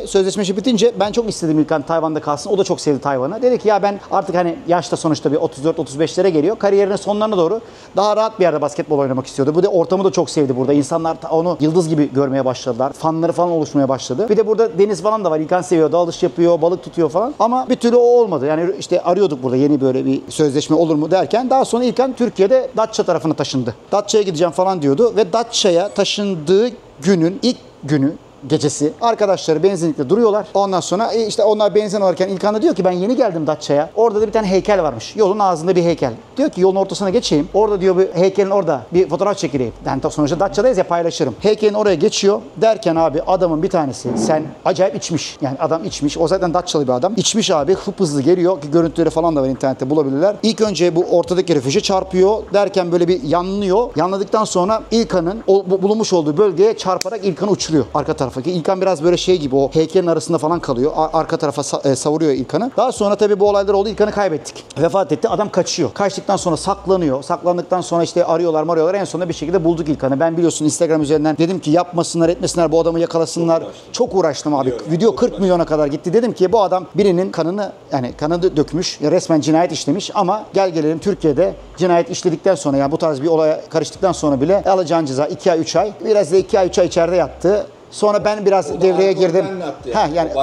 sözleşmesi bitince ben çok istedim İlkan Tayvan'da kalsın. O da çok sevdi Tayvan'ı. Dedi ki ya ben artık hani yaşta sonuçta bir 34-35'lere geliyor. Kariyerinin sonlarına doğru daha rahat bir yerde basketbol oynamak istiyordu. Bu da ortamı da çok sevdi burada. İnsanlar onu yıldız gibi görmeye başladılar. Fanları falan oluşmaya başladı. Bir de burada deniz falan da var. İlkan seviyor. Dalış yapıyor, balık tutuyor falan. Ama bir türlü o olmadı. Yani işte arıyorduk burada yeni böyle bir sözleşme olur mu derken daha sonra İlkan Türkiye'de Datça tarafına taşındı. Datça'ya gideceğim falan diyordu ve Datça'ya taşındığı günün ilk günü gecesi arkadaşları benzinlikte duruyorlar. Ondan sonra işte onlar benzin alırken İlkan da diyor ki ben yeni geldim Datça'ya. Orada da bir tane heykel varmış. Yolun ağzında bir heykel. Diyor ki yolun ortasına geçeyim. Orada diyor bir heykelin orada bir fotoğraf çekileyim. Yani sonuçta Datça'dayız ya paylaşırım. Heykelin oraya geçiyor. Derken abi adamın bir tanesi sen acayip içmiş. Yani adam içmiş. O zaten Datçalı bir adam. İçmiş abi. Hızlı geliyor ki görüntüleri falan da var internette bulabilirler. İlk önce bu ortadaki refüje çarpıyor. Derken böyle bir yanlıyor. Yanladıktan sonra İlkan'ın bulunmuş olduğu bölgeye çarparak İlkan'ı uçuruyor arka tarafa. tarafa. İlkan biraz böyle şey gibi o heykelin arasında falan kalıyor. Arka tarafa savuruyor İlkan'ı. Daha sonra tabii bu olaylar oldu. İlkan'ı kaybettik. Vefat etti. Adam kaçıyor. Kaçtıktan sonra saklanıyor. Saklandıktan sonra işte arıyorlar. En sonunda bir şekilde bulduk İlkan'ı. Ben biliyorsun Instagram üzerinden dedim ki yapmasınlar etmesinler bu adamı yakalasınlar. Çok uğraştım abi. Video 40 milyona kadar gitti. Dedim ki bu adam birinin kanını dökmüş. Resmen cinayet işlemiş ama gel gelelim Türkiye'de cinayet işledikten sonra yani bu tarz bir olaya karıştıktan sonra bile alacağın ceza 2 ay 3 ay. Biraz da 2 ay 3 ay içeride yattı. Sonra ben biraz devreye girdim.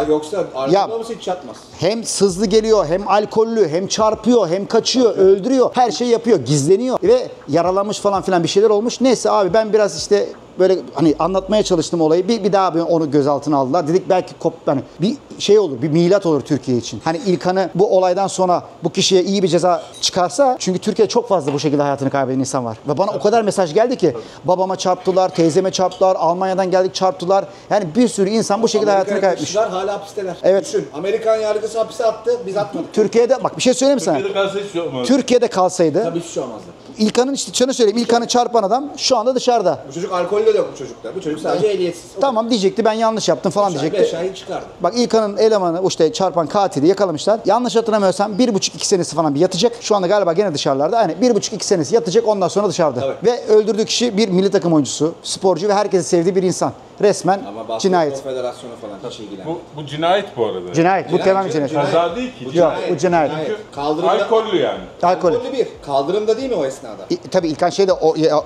Yoksa alkollü olmasa hiç yatmaz. Hem sızlı geliyor, hem alkollü, hem çarpıyor, hem kaçıyor, öldürüyor. Her şeyi yapıyor, gizleniyor ve yaralanmış falan filan bir şeyler olmuş. Neyse abi ben biraz işte böyle hani anlatmaya çalıştım olayı. Bir daha onu gözaltına aldılar. Dedik belki hani bir şey olur, bir milat olur Türkiye için. Hani İlkan'ı bu olaydan sonra bu kişiye iyi bir ceza çıkarsa çünkü Türkiye'de çok fazla bu şekilde hayatını kaybeden insan var. Ve bana o kadar mesaj geldi ki babama çarptılar, teyzeme çarptılar, Almanya'dan geldik çarptılar. Yani bir sürü insan bu şekilde hayatını kaybetmiş. Hala hapisteler. Evet. Düşün. Amerikan yargısı hapise attı, biz atmadık. Türkiye'de bak bir şey söyleyeyim mi sana? Türkiye'de kalsa hiç şey olmaz. Türkiye'de kalsaydı Tabii hiçbir şey olmazdı. İlkan'ın işte şunu söyleyeyim. İlkan'ı çarpan adam şu anda dışarıda. Bu çocuk alkollü de yok bu çocukta. Bu çocuk sadece ehliyetsiz. Tamam diyecekti ben yanlış yaptım falan diyecekti. 5 ay çıkardı. Bak İlkan'ın elemanı işte çarpan katili yakalamışlar. Yanlış hatırlamıyorsam 1,5-2 senesi falan bir yatacak. Şu anda galiba gene dışarılarda. Yani 1,5-2 senesi yatacak ondan sonra dışarıda. Tabii. Ve öldürdüğü kişi bir milli takım oyuncusu, sporcu ve herkesin sevdiği bir insan. Resmen Ama cinayet. Basketbol Federasyonu falan hiç ilgilenmiyor. Bu cinayet bu arada. Cinayet. Bu temel cinayet. Kaza değil ki. Yok bu cinayet. Kaldırımda, Alkollü yani. Alkol. alkollü bir. Kaldırımda değil mi o esnada? Tabii İlkan şeyde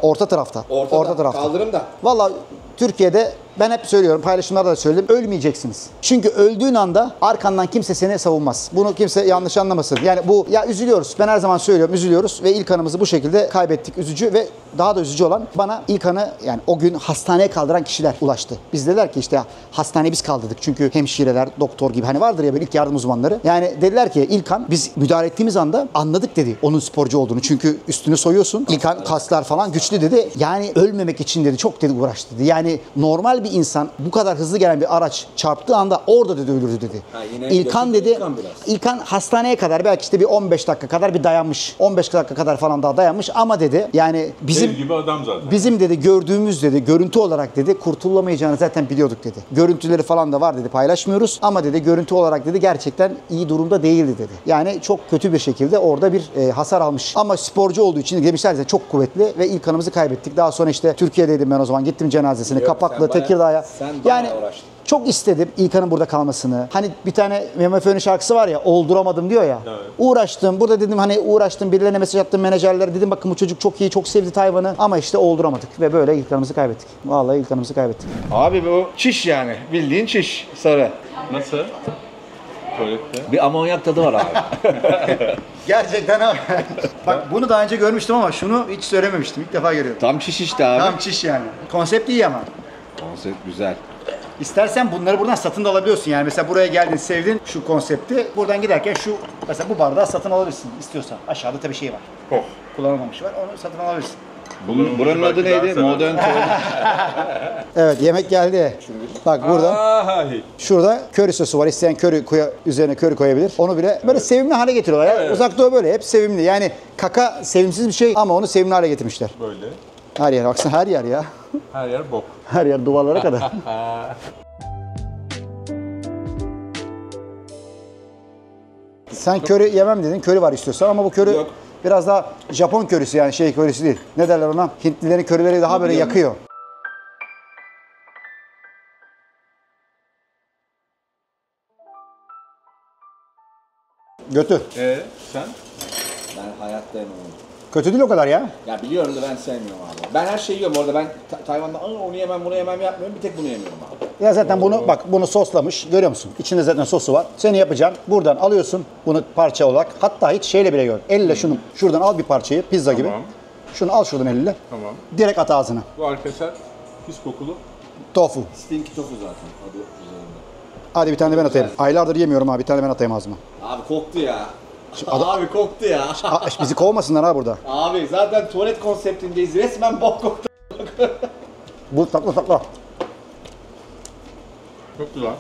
orta tarafta. Ortada, Orta tarafta. Kaldırımda. Vallahi Türkiye'de ben hep söylüyorum, paylaşımlarda da söyledim. Ölmeyeceksiniz. Çünkü öldüğün anda arkandan kimse seni savunmaz. Bunu kimse yanlış anlamasın. Yani bu ya üzülüyoruz. Ben her zaman söylüyorum üzülüyoruz ve İlkan'ımızı bu şekilde kaybettik. Üzücü ve daha da üzücü olan bana İlkan'ı yani o gün hastaneye kaldıran kişiler ulaştı. Biz dediler ki işte hastaneye biz kaldırdık. Çünkü hemşireler, doktor gibi hani vardır ya böyle ilk yardım uzmanları. Yani dediler ki İlkan biz müdahale ettiğimiz anda anladık dedi onun sporcu olduğunu. Çünkü üstünü soyuyorsun. İlkan kaslar falan güçlü dedi. Yani ölmemek için dedi çok dedi uğraştı dedi. Yani normal bir insan bu kadar hızlı gelen bir araç çarptığı anda orada dedi ölürdü dedi. İlkan dedi. İlkan hastaneye kadar belki işte bir 15 dakika kadar bir dayanmış. 15 dakika kadar falan daha dayanmış ama dedi yani bizim gibi adam zaten. Bizim dedi gördüğümüz dedi görüntü olarak dedi kurtulamayacağını zaten biliyorduk dedi. Görüntüleri falan da var dedi paylaşmıyoruz ama dedi görüntü olarak dedi gerçekten iyi durumda değildi dedi. Yani çok kötü bir şekilde orada bir hasar almış. Ama sporcu olduğu için demişler de çok kuvvetli ve ilk kanımızı kaybettik. Daha sonra işte Türkiye'deydim ben o zaman gittim cenazesini Kapaklı, Tekirdağ'a. Yani çok istedim İlkan'ın burada kalmasını. Hani bir tane MFÖ'nün şarkısı var ya olduramadım diyor ya. Evet. Uğraştım. Burada dedim hani uğraştım. Birilerine mesaj attım menajerlere. Dedim bakın bu çocuk çok iyi, çok sevdi Tayvan'ı. Ama işte olduramadık. Ve böyle İlkan'ımızı kaybettik. Vallahi İlkan'ımızı kaybettik. Abi bu çiş yani. Bildiğin çiş. Sarı. Nasıl? Tuvalette. Bir amonyak tadı var abi. Gerçekten abi. Bak bunu daha önce görmüştüm ama şunu hiç söylememiştim. İlk defa görüyorum. Tam çiş işte abi. Tam çiş yani. Konsept iyi ama. Konsept güzel. İstersen bunları buradan satın da alabiliyorsun. Yani mesela buraya geldin, sevdin şu konsepti. Buradan giderken şu mesela bu bardağı satın alabilirsin istiyorsan. Aşağıda tabii şey var. Oh. Kullanılmamış var. Onu satın alabilirsin. Buranın adı neydi? Modern tuvalet. Evet yemek geldi. Bak burada. Şurada köri sosu var. İsteyen üzerine köri koyabilir. Onu bile böyle sevimli hale getiriyorlar ya. Evet. Uzak Doğu böyle hep sevimli. Yani kaka sevimsiz bir şey ama onu sevimli hale getirmişler. Böyle. Her yer baksana her yer ya. Her yer bok. Her yer duvarlara kadar. Sen köri yemem dedin. Köri var istiyorsan ama bu köri yok. Biraz daha Japon körisi yani şey körisi değil. Ne derler ona? Hintlilerin körileri daha böyle yakıyor. Götü. Sen? Ben hayatta yemem onu. Kötü değil o kadar ya. Ya biliyorum da ben sevmiyorum abi. Ben her şeyi yiyorum orada. Ben Tayvan'da onu yemem bunu yemem yapmıyorum. Bir tek bunu yemiyorum abi. Ya zaten bunu bak bunu soslamış. Görüyor musun? İçinde zaten sosu var. Seni yapacağım. Buradan alıyorsun bunu parça olarak. Hatta hiç şeyle bile gör. Elle şunu şuradan al bir parçayı pizza gibi. Şunu al şuradan elle. Tamam. Direkt at ağzına. Bu arkadaşlar pis kokulu. Tofu. Stinky tofu zaten. Adı üzerinde. Hadi bir tane ben atayım. Aylardır yemiyorum abi. Bir tane ben atayım ağzıma. Abi koktu ya. Abi koktu ya. Bizi kovmasınlar ha burada. Abi zaten tuvalet konseptindeyiz. Resmen bok koktu. Bu sakla. Çok güzel.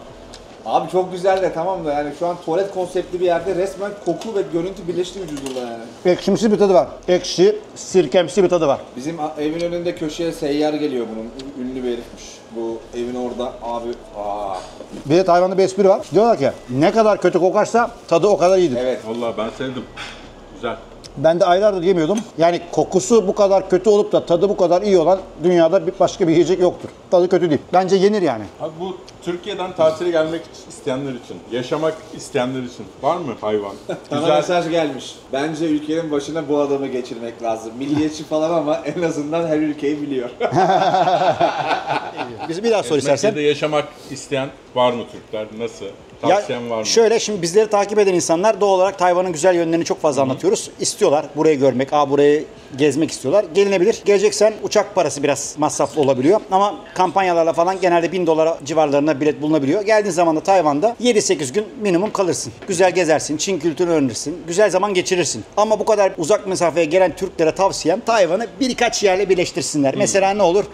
Abi çok güzel de tamam da yani şu an tuvalet konseptli bir yerde resmen koku ve görüntü birleşti vücudumda yani. Ekşimsi bir tadı var. Ekşi, sirkemsi bir tadı var. Bizim evin önünde köşeye seyyar geliyor bunun. Ünlü bir herifmiş. Bu evin orada abi. Bir de Tayvan'da bir espri var. Diyorlar ki ne kadar kötü kokarsa tadı o kadar iyidir. Evet. Vallahi ben sevdim. Güzel. Ben de aylardır yemiyordum. Yani kokusu bu kadar kötü olup da tadı bu kadar iyi olan dünyada başka bir yiyecek yoktur. Tadı kötü değil. Bence yenir yani. Abi bu Türkiye'den tatile gelmek isteyenler için, yaşamak isteyenler için var mı hayvan? Bana Güzel. mesaj gelmiş. Bence ülkenin başına bu adamı geçirmek lazım. Milliyetçi falan ama en azından her ülkeyi biliyor. Biz bir daha sor istersen. Türkiye'de yaşamak isteyen var mı Türkler? Nasıl? Tavsiyen var mı? Şöyle şimdi bizleri takip eden insanlar doğal olarak Tayvan'ın güzel yönlerini çok fazla anlatıyoruz. İstiyorlar burayı görmek, burayı gezmek istiyorlar. Gelinebilir. Geleceksen uçak parası biraz masraflı olabiliyor. Ama kampanyalarla falan genelde $1000 civarlarında bilet bulunabiliyor. Geldiğin zaman da Tayvan'da 7-8 gün minimum kalırsın. Güzel gezersin, Çin kültürünü öğrenirsin. Güzel zaman geçirirsin. Ama bu kadar uzak mesafeye gelen Türklere tavsiyem Tayvan'ı birkaç yerle birleştirsinler. Mesela ne olur?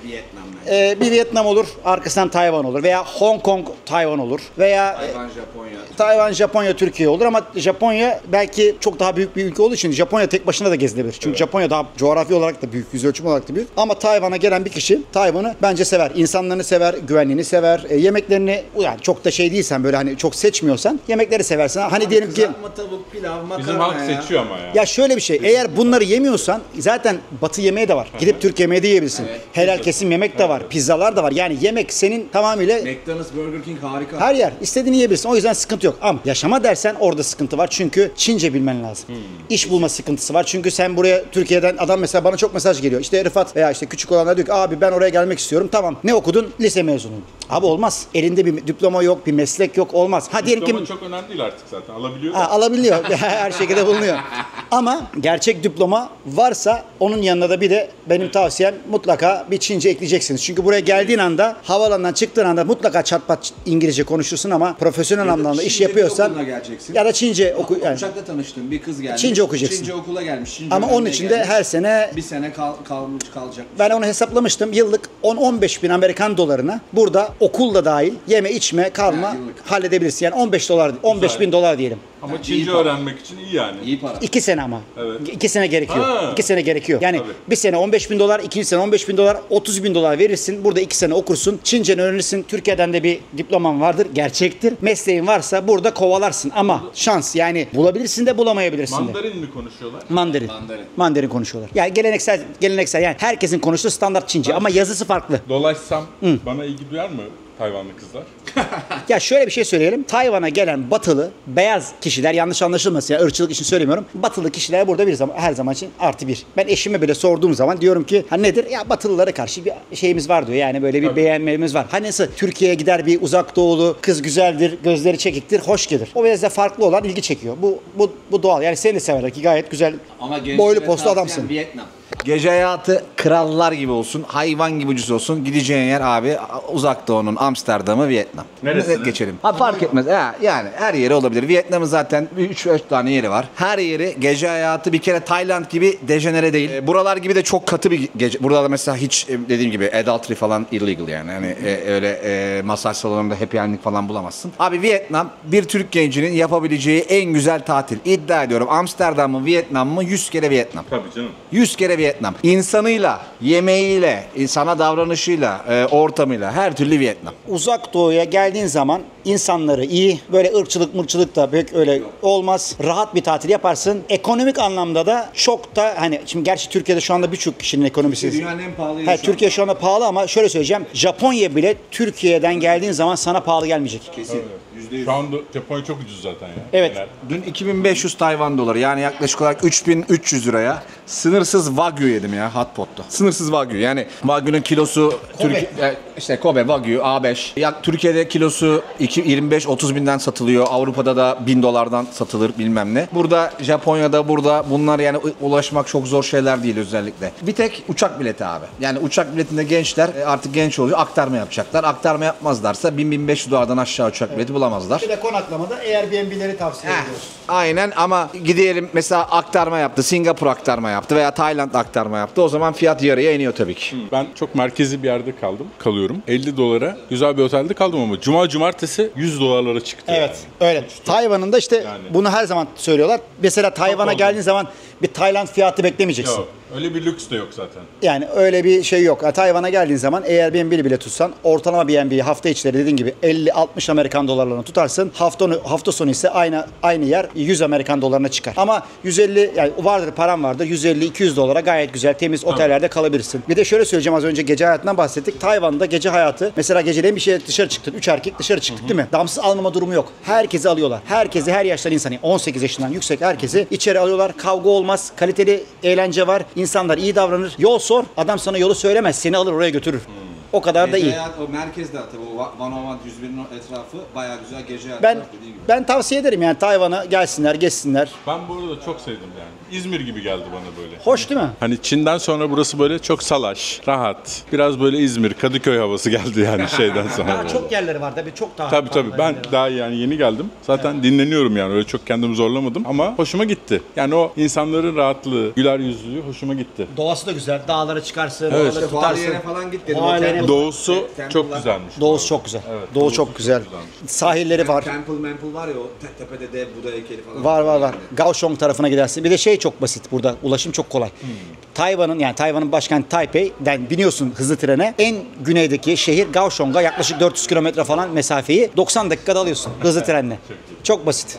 Bir Vietnam olur, arkasından Tayvan olur veya Hong Kong, Tayvan olur veya Japonya. Tayvan, Japonya, Türkiye olur ama Japonya belki çok daha büyük bir ülke olduğu için Japonya tek başına da gezilebilir. Çünkü Japonya daha coğrafi olarak da büyük, yüz ölçüm olarak da büyük. Ama Tayvan'a gelen bir kişi Tayvan'ı bence sever. İnsanlarını sever, güvenliğini sever, yemeklerini yani çok da şey değilsen böyle hani çok seçmiyorsan yemekleri seversin. Hani diyelim ki Tavuk, pilav, makarna Bizim halk seçiyor ama ya. ya şöyle bir şey, eğer bunları yemiyorsan zaten batı yemeği de var. Gidip Türk yemeği de yiyebilirsin. Helal kesim yemek de var, pizzalar da var. Yani yemek senin tamamıyla McDonald's, Burger King harika. her yer. İstediğini yiyebilirsin. O yüzden sıkıntı yok. Ama yaşama dersen orada sıkıntı var. Çünkü Çince bilmen lazım. İş bulma sıkıntısı var. Çünkü sen buraya Türkiye'den adam mesela bana çok mesaj geliyor. İşte Rıfat veya işte küçük olanlar diyor ki abi ben oraya gelmek istiyorum. Tamam. Ne okudun? Lise mezunuyum. Abi olmaz. Elinde bir diploma yok, bir meslek yok. Olmaz. Ha diyelim ki Diploma çok önemli değil artık zaten. Alabiliyor da. alabiliyor. Her şekilde bulunuyor. Ama gerçek diploma varsa onun yanına da bir de benim tavsiyem mutlaka bir Çince ekleyeceksiniz. Çünkü buraya geldiğin anda havaalanından çıktığın anda mutlaka çatpat İngilizce konuşursun ama profesyonel anlamda iş yapıyorsan ya da Çince yani Uçakta tanıştım. Bir kız gelmiş. Çince okuyacaksın. Çince okula gelmiş. Çince ama onun için de her sene bir sene kalacak. ben onu hesaplamıştım. Yıllık 10-15 bin Amerikan dolarına burada okul da dahil yeme içme kalma halledebilirsin. Yani $15 15 bin dolar diyelim. Ama Çince öğrenmek için iyi yani. İyi para. 2 sene ama. Evet. 2 sene gerekiyor. Ha. 2 sene gerekiyor. Yani Tabii. bir sene $15.000, ikinci sene $15.000, $30.000 verirsin. Burada 2 sene okursun. Çince öğrenirsin. Türkiye'den de bir diploman vardır. Gerçektir. Mesleğin varsa burada kovalarsın. Ama şans yani bulabilirsin de bulamayabilirsin de. Mandarin mi konuşuyorlar? Mandarin. Mandarin konuşuyorlar. Yani geleneksel yani herkesin konuştuğu standart Çince ama yazısı farklı. Dolaşsam bana ilgi duyar mı Tayvanlı kızlar? Ya şöyle bir şey söyleyelim. Tayvan'a gelen batılı, beyaz kişiler yanlış anlaşılmasın ya ırkçılık için söylemiyorum. Batılı kişiler burada her zaman için +1. Ben eşime bile sorduğum zaman diyorum ki ha nedir? Ya batılılara karşı bir şeyimiz var diyor. Yani böyle bir beğenmemiz var. Hani nasıl Türkiye'ye gider bir uzak doğulu kız güzeldir, gözleri çekiktir, hoş gelir. O biraz da farklı olan ilgi çekiyor. Bu doğal. Yani seni de severler ki gayet güzel boylu postlu adamsın. Vietnam. Gece hayatı krallar gibi olsun, hayvan gibi ucuz olsun. Gideceğin yer abi Uzak Doğu'nun Amsterdam'ı, Vietnam. Neresi? Net geçelim. Ha fark etmez. Yani her yeri olabilir. Vietnam'ın zaten 3-5 tane yeri var. Her yeri gece hayatı bir kere Tayland gibi dejenere değil. Buralar gibi de çok katı bir gece. Burada da mesela hiç dediğim gibi adultery falan illegal yani. Hani öyle masaj salonunda happy ending falan bulamazsın. Abi Vietnam bir Türk gencinin yapabileceği en güzel tatil. İddia ediyorum Amsterdam mı Vietnam mı 100 kere Vietnam. Tabii canım. 100 kere Vietnam. İnsanıyla, yemeğiyle, insana davranışıyla, ortamıyla her türlü Vietnam. Uzak Doğu'ya geldiğin zaman insanları iyi, böyle ırkçılık da pek öyle olmaz. Rahat bir tatil yaparsın. Ekonomik anlamda da çok da hani şimdi gerçi Türkiye'de şu anda birçok kişinin ekonomisi. Dünyanın en pahalı yeri şu Türkiye şu anda pahalı ama şöyle söyleyeceğim. Japonya bile Türkiye'den geldiğin zaman sana pahalı gelmeyecek. Kesin. Şu anda Japonya çok ucuz zaten ya. Evet. Genel. Dün 2500 Tayvan doları yani yaklaşık olarak 3300 liraya sınırsız Wagyu yedim ya hot pot'ta. Sınırsız Wagyu yani Wagyu'nun kilosu işte Kobe Wagyu A5. Türkiye'de kilosu 25-30 binden satılıyor. Avrupa'da da $1000'dan satılır bilmem ne. Burada Japonya'da bunlar yani ulaşmak çok zor şeyler değil özellikle. Bir tek uçak bileti abi. Yani uçak biletinde gençler artık genç oluyor aktarma yapacaklar. Aktarma yapmazlarsa $1000-1500'dan aşağı uçak bileti bulamazlar. Bir de konaklamada Airbnb'leri tavsiye ediyoruz. Aynen ama gidelim mesela aktarma yaptı. Singapur aktarma yaptı veya Tayland aktarma yaptı. O zaman fiyat yarıya iniyor tabii ki. Ben çok merkezi bir yerde kalıyorum. $50 güzel bir otelde kaldım ama cumartesi tanesi $100'lara çıktı. Evet, yani. öyle. Tayvan'ın da işte Yani. bunu her zaman söylüyorlar. Mesela Tayvan'a oldu. geldiğin zaman bir Tayland fiyatı beklemeyeceksin. Yok, öyle bir lüks de yok zaten. Yani öyle bir şey yok. Yani Tayvan'a geldiğin zaman eğer B&B bile tutsan ortalama B&B hafta içleri dediğin gibi 50-60 Amerikan dolarlarına tutarsın. Hafta sonu ise aynı yer 100 Amerikan dolarına çıkar. Ama 150 yani vardır param vardır 150-200 dolara gayet güzel temiz otellerde kalabilirsin. Bir de şöyle söyleyeceğim az önce gece hayatından bahsettik. Tayvan'da gece hayatı mesela geceleyin bir şeye dışarı çıktın. 3 erkek dışarı çıktık değil mi? Damsız almama durumu yok. Herkesi alıyorlar. Herkesi her yaştan insan 18 yaşından yüksek herkesi içeri alıyorlar. Kavga olmaz. Kaliteli eğlence var. İnsanlar iyi davranır. Yol sor. Adam sana yolu söylemez. Seni alır oraya götürür. O kadar da iyi. Gece hayat, o merkezde tabii o 101'in etrafı bayağı güzel gece hayatı. Ben tavsiye ederim yani Tayvan'a gelsinler, geçsinler. Ben burada da çok sevdim yani. İzmir gibi geldi bana böyle. Hoş değil mi? Hani Çin'den sonra burası böyle çok salaş, rahat. Biraz böyle İzmir, Kadıköy havası geldi yani şeyden sonra. Daha böyle. çok yerleri var tabii çok daha. Tabii ben daha yani yeni geldim. Zaten dinleniyorum yani öyle çok kendimi zorlamadım ama hoşuma gitti. Yani o insanların rahatlığı, güler yüzlülüğü hoşuma gitti. Doğası da güzel. Dağlara çıkarsın, Evet. oraları İşte tutarsın. Fuariyene falan git dedim. Fuariyene- Doğusu Temple'lar. çok güzelmiş. Doğusu çok güzel. Evet, Doğu doğusu çok güzel. çok güzelmiş. Sahilleri var. Temple var ya o tepede dev Buda heykeli falan. Var. Kaohsiung tarafına gidersin. Bir de şey çok basit burada. Ulaşım çok kolay. Tayvan'ın başkenti Taipei'den biniyorsun hızlı trene. En güneydeki şehir Kaohsiung'a yaklaşık 400 kilometre falan mesafeyi 90 dakikada alıyorsun hızlı trenle. Çok basit.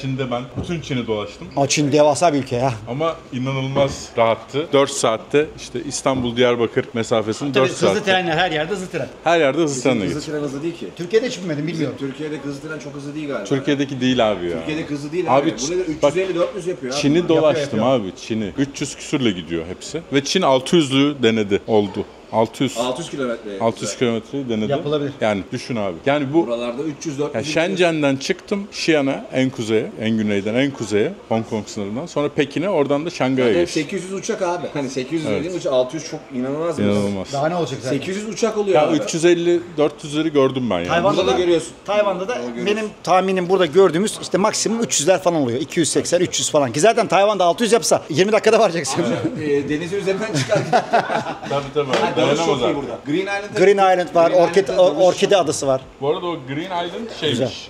Çin'de ben bütün Çin'i dolaştım. Ama Çin devasa bir ülke ya. Ama inanılmaz rahattı. 4 saatte işte İstanbul-Diyarbakır mesafesini 4 Tabii saatte. hızlı trenler her yerde hızlı tren. Her yerde hızlı trenle Hızlı git. tren hızlı değil ki. Türkiye'de hiç binmedim bilmiyorum. Türkiye'de hızlı tren çok hızlı değil galiba. Türkiye'deki değil abi ya. Türkiye'de hızlı değil Abi, abi. Burada da bak, 350-400 yapıyor abi. Çin'i dolaştım yapıyor. abi Çin'i. 300 küsürle gidiyor hepsi. Ve Çin 600'lü denedi. Oldu. 600 kilometre. 600 kilometreyi denedi. Yapılabilir. Yani düşün abi. Yani bu Buralarda 300-400. ya Shenzhen'den çıktım Xi'an'a en kuzeye, en güneyden en kuzeye Hong Kong sınırından. Sonra Pekin'e oradan da Şangay'a Hep geçtim. 800 uçak abi. Hani 800 Evet. dediğim uçak 600 çok inanılmaz bir. İnanılmaz. Daha ne olacak zaten? 800 uçak oluyor Ya abi. 350-400'leri gördüm ben yani. Burada da görüyorsun. Tayvan'da da benim tahminim burada gördüğümüz işte maksimum 300'ler falan oluyor. 280, 300 falan. Ki zaten Tayvan'da 600 yapsa 20 dakikada varacaksın. Denizin üzerinden çıkar. Tabii. Dalış Dayanamaz çok iyi abi. burada. Green Island'da Green Island var, Orkide adası var. Bu arada o Green Island şeymiş.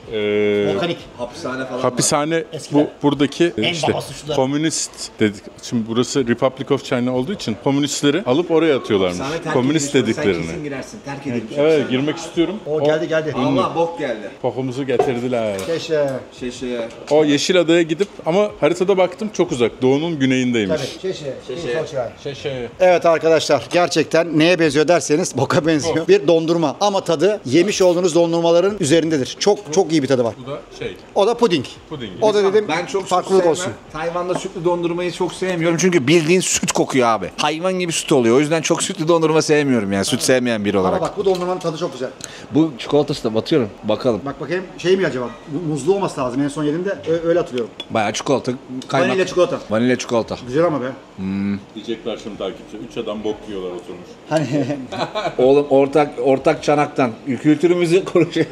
Volkanik. hapishane falan var. Hapishane Eskiden. bu buradaki En işte baba suçlular. komünist dedik. Şimdi burası Republic of China olduğu için komünistleri alıp oraya atıyorlarmış. Hapishane terk Komünist edilmiş. Sen dediklerini. kesin girersin. Terk edilmiş. Evet girmek istiyorum. O geldi. Allah bok geldi. Pokumuzu getirdiler. Keşke. Şeye. O Yeşilada'ya gidip ama haritada baktım çok uzak. Doğu'nun güneyindeymiş. Keşke. Şeşe. Evet arkadaşlar gerçekten neye benziyor derseniz boka benziyor. Bir dondurma ama tadı yemiş olduğunuz dondurmaların üzerindedir. Çok iyi bir tadı var. Bu da şey. O da puding. Puding. O da dedim Ben çok farklılık süt olsun. sevmem. Tayvan'da sütlü dondurmayı çok sevmiyorum çünkü bildiğin süt kokuyor abi. Hayvan gibi süt oluyor. O yüzden çok sütlü dondurma sevmiyorum yani. Süt sevmeyen biri Ama olarak. bak bu dondurmanın tadı çok güzel. Bu çikolatası da batıyorum. Bakalım. Bak bakayım şey mi acaba? Muzlu olması lazım en son yediğimde öyle hatırlıyorum. Bayağı çikolata. Kaymak. Vanilya çikolata. Vanilya çikolata. Güzel ama be. Diyecekler şimdi takipçi. 3 adam bok yiyorlar oturmuş. Hani Oğlum ortak çanaktan. Kültürümüzü konuşuyor.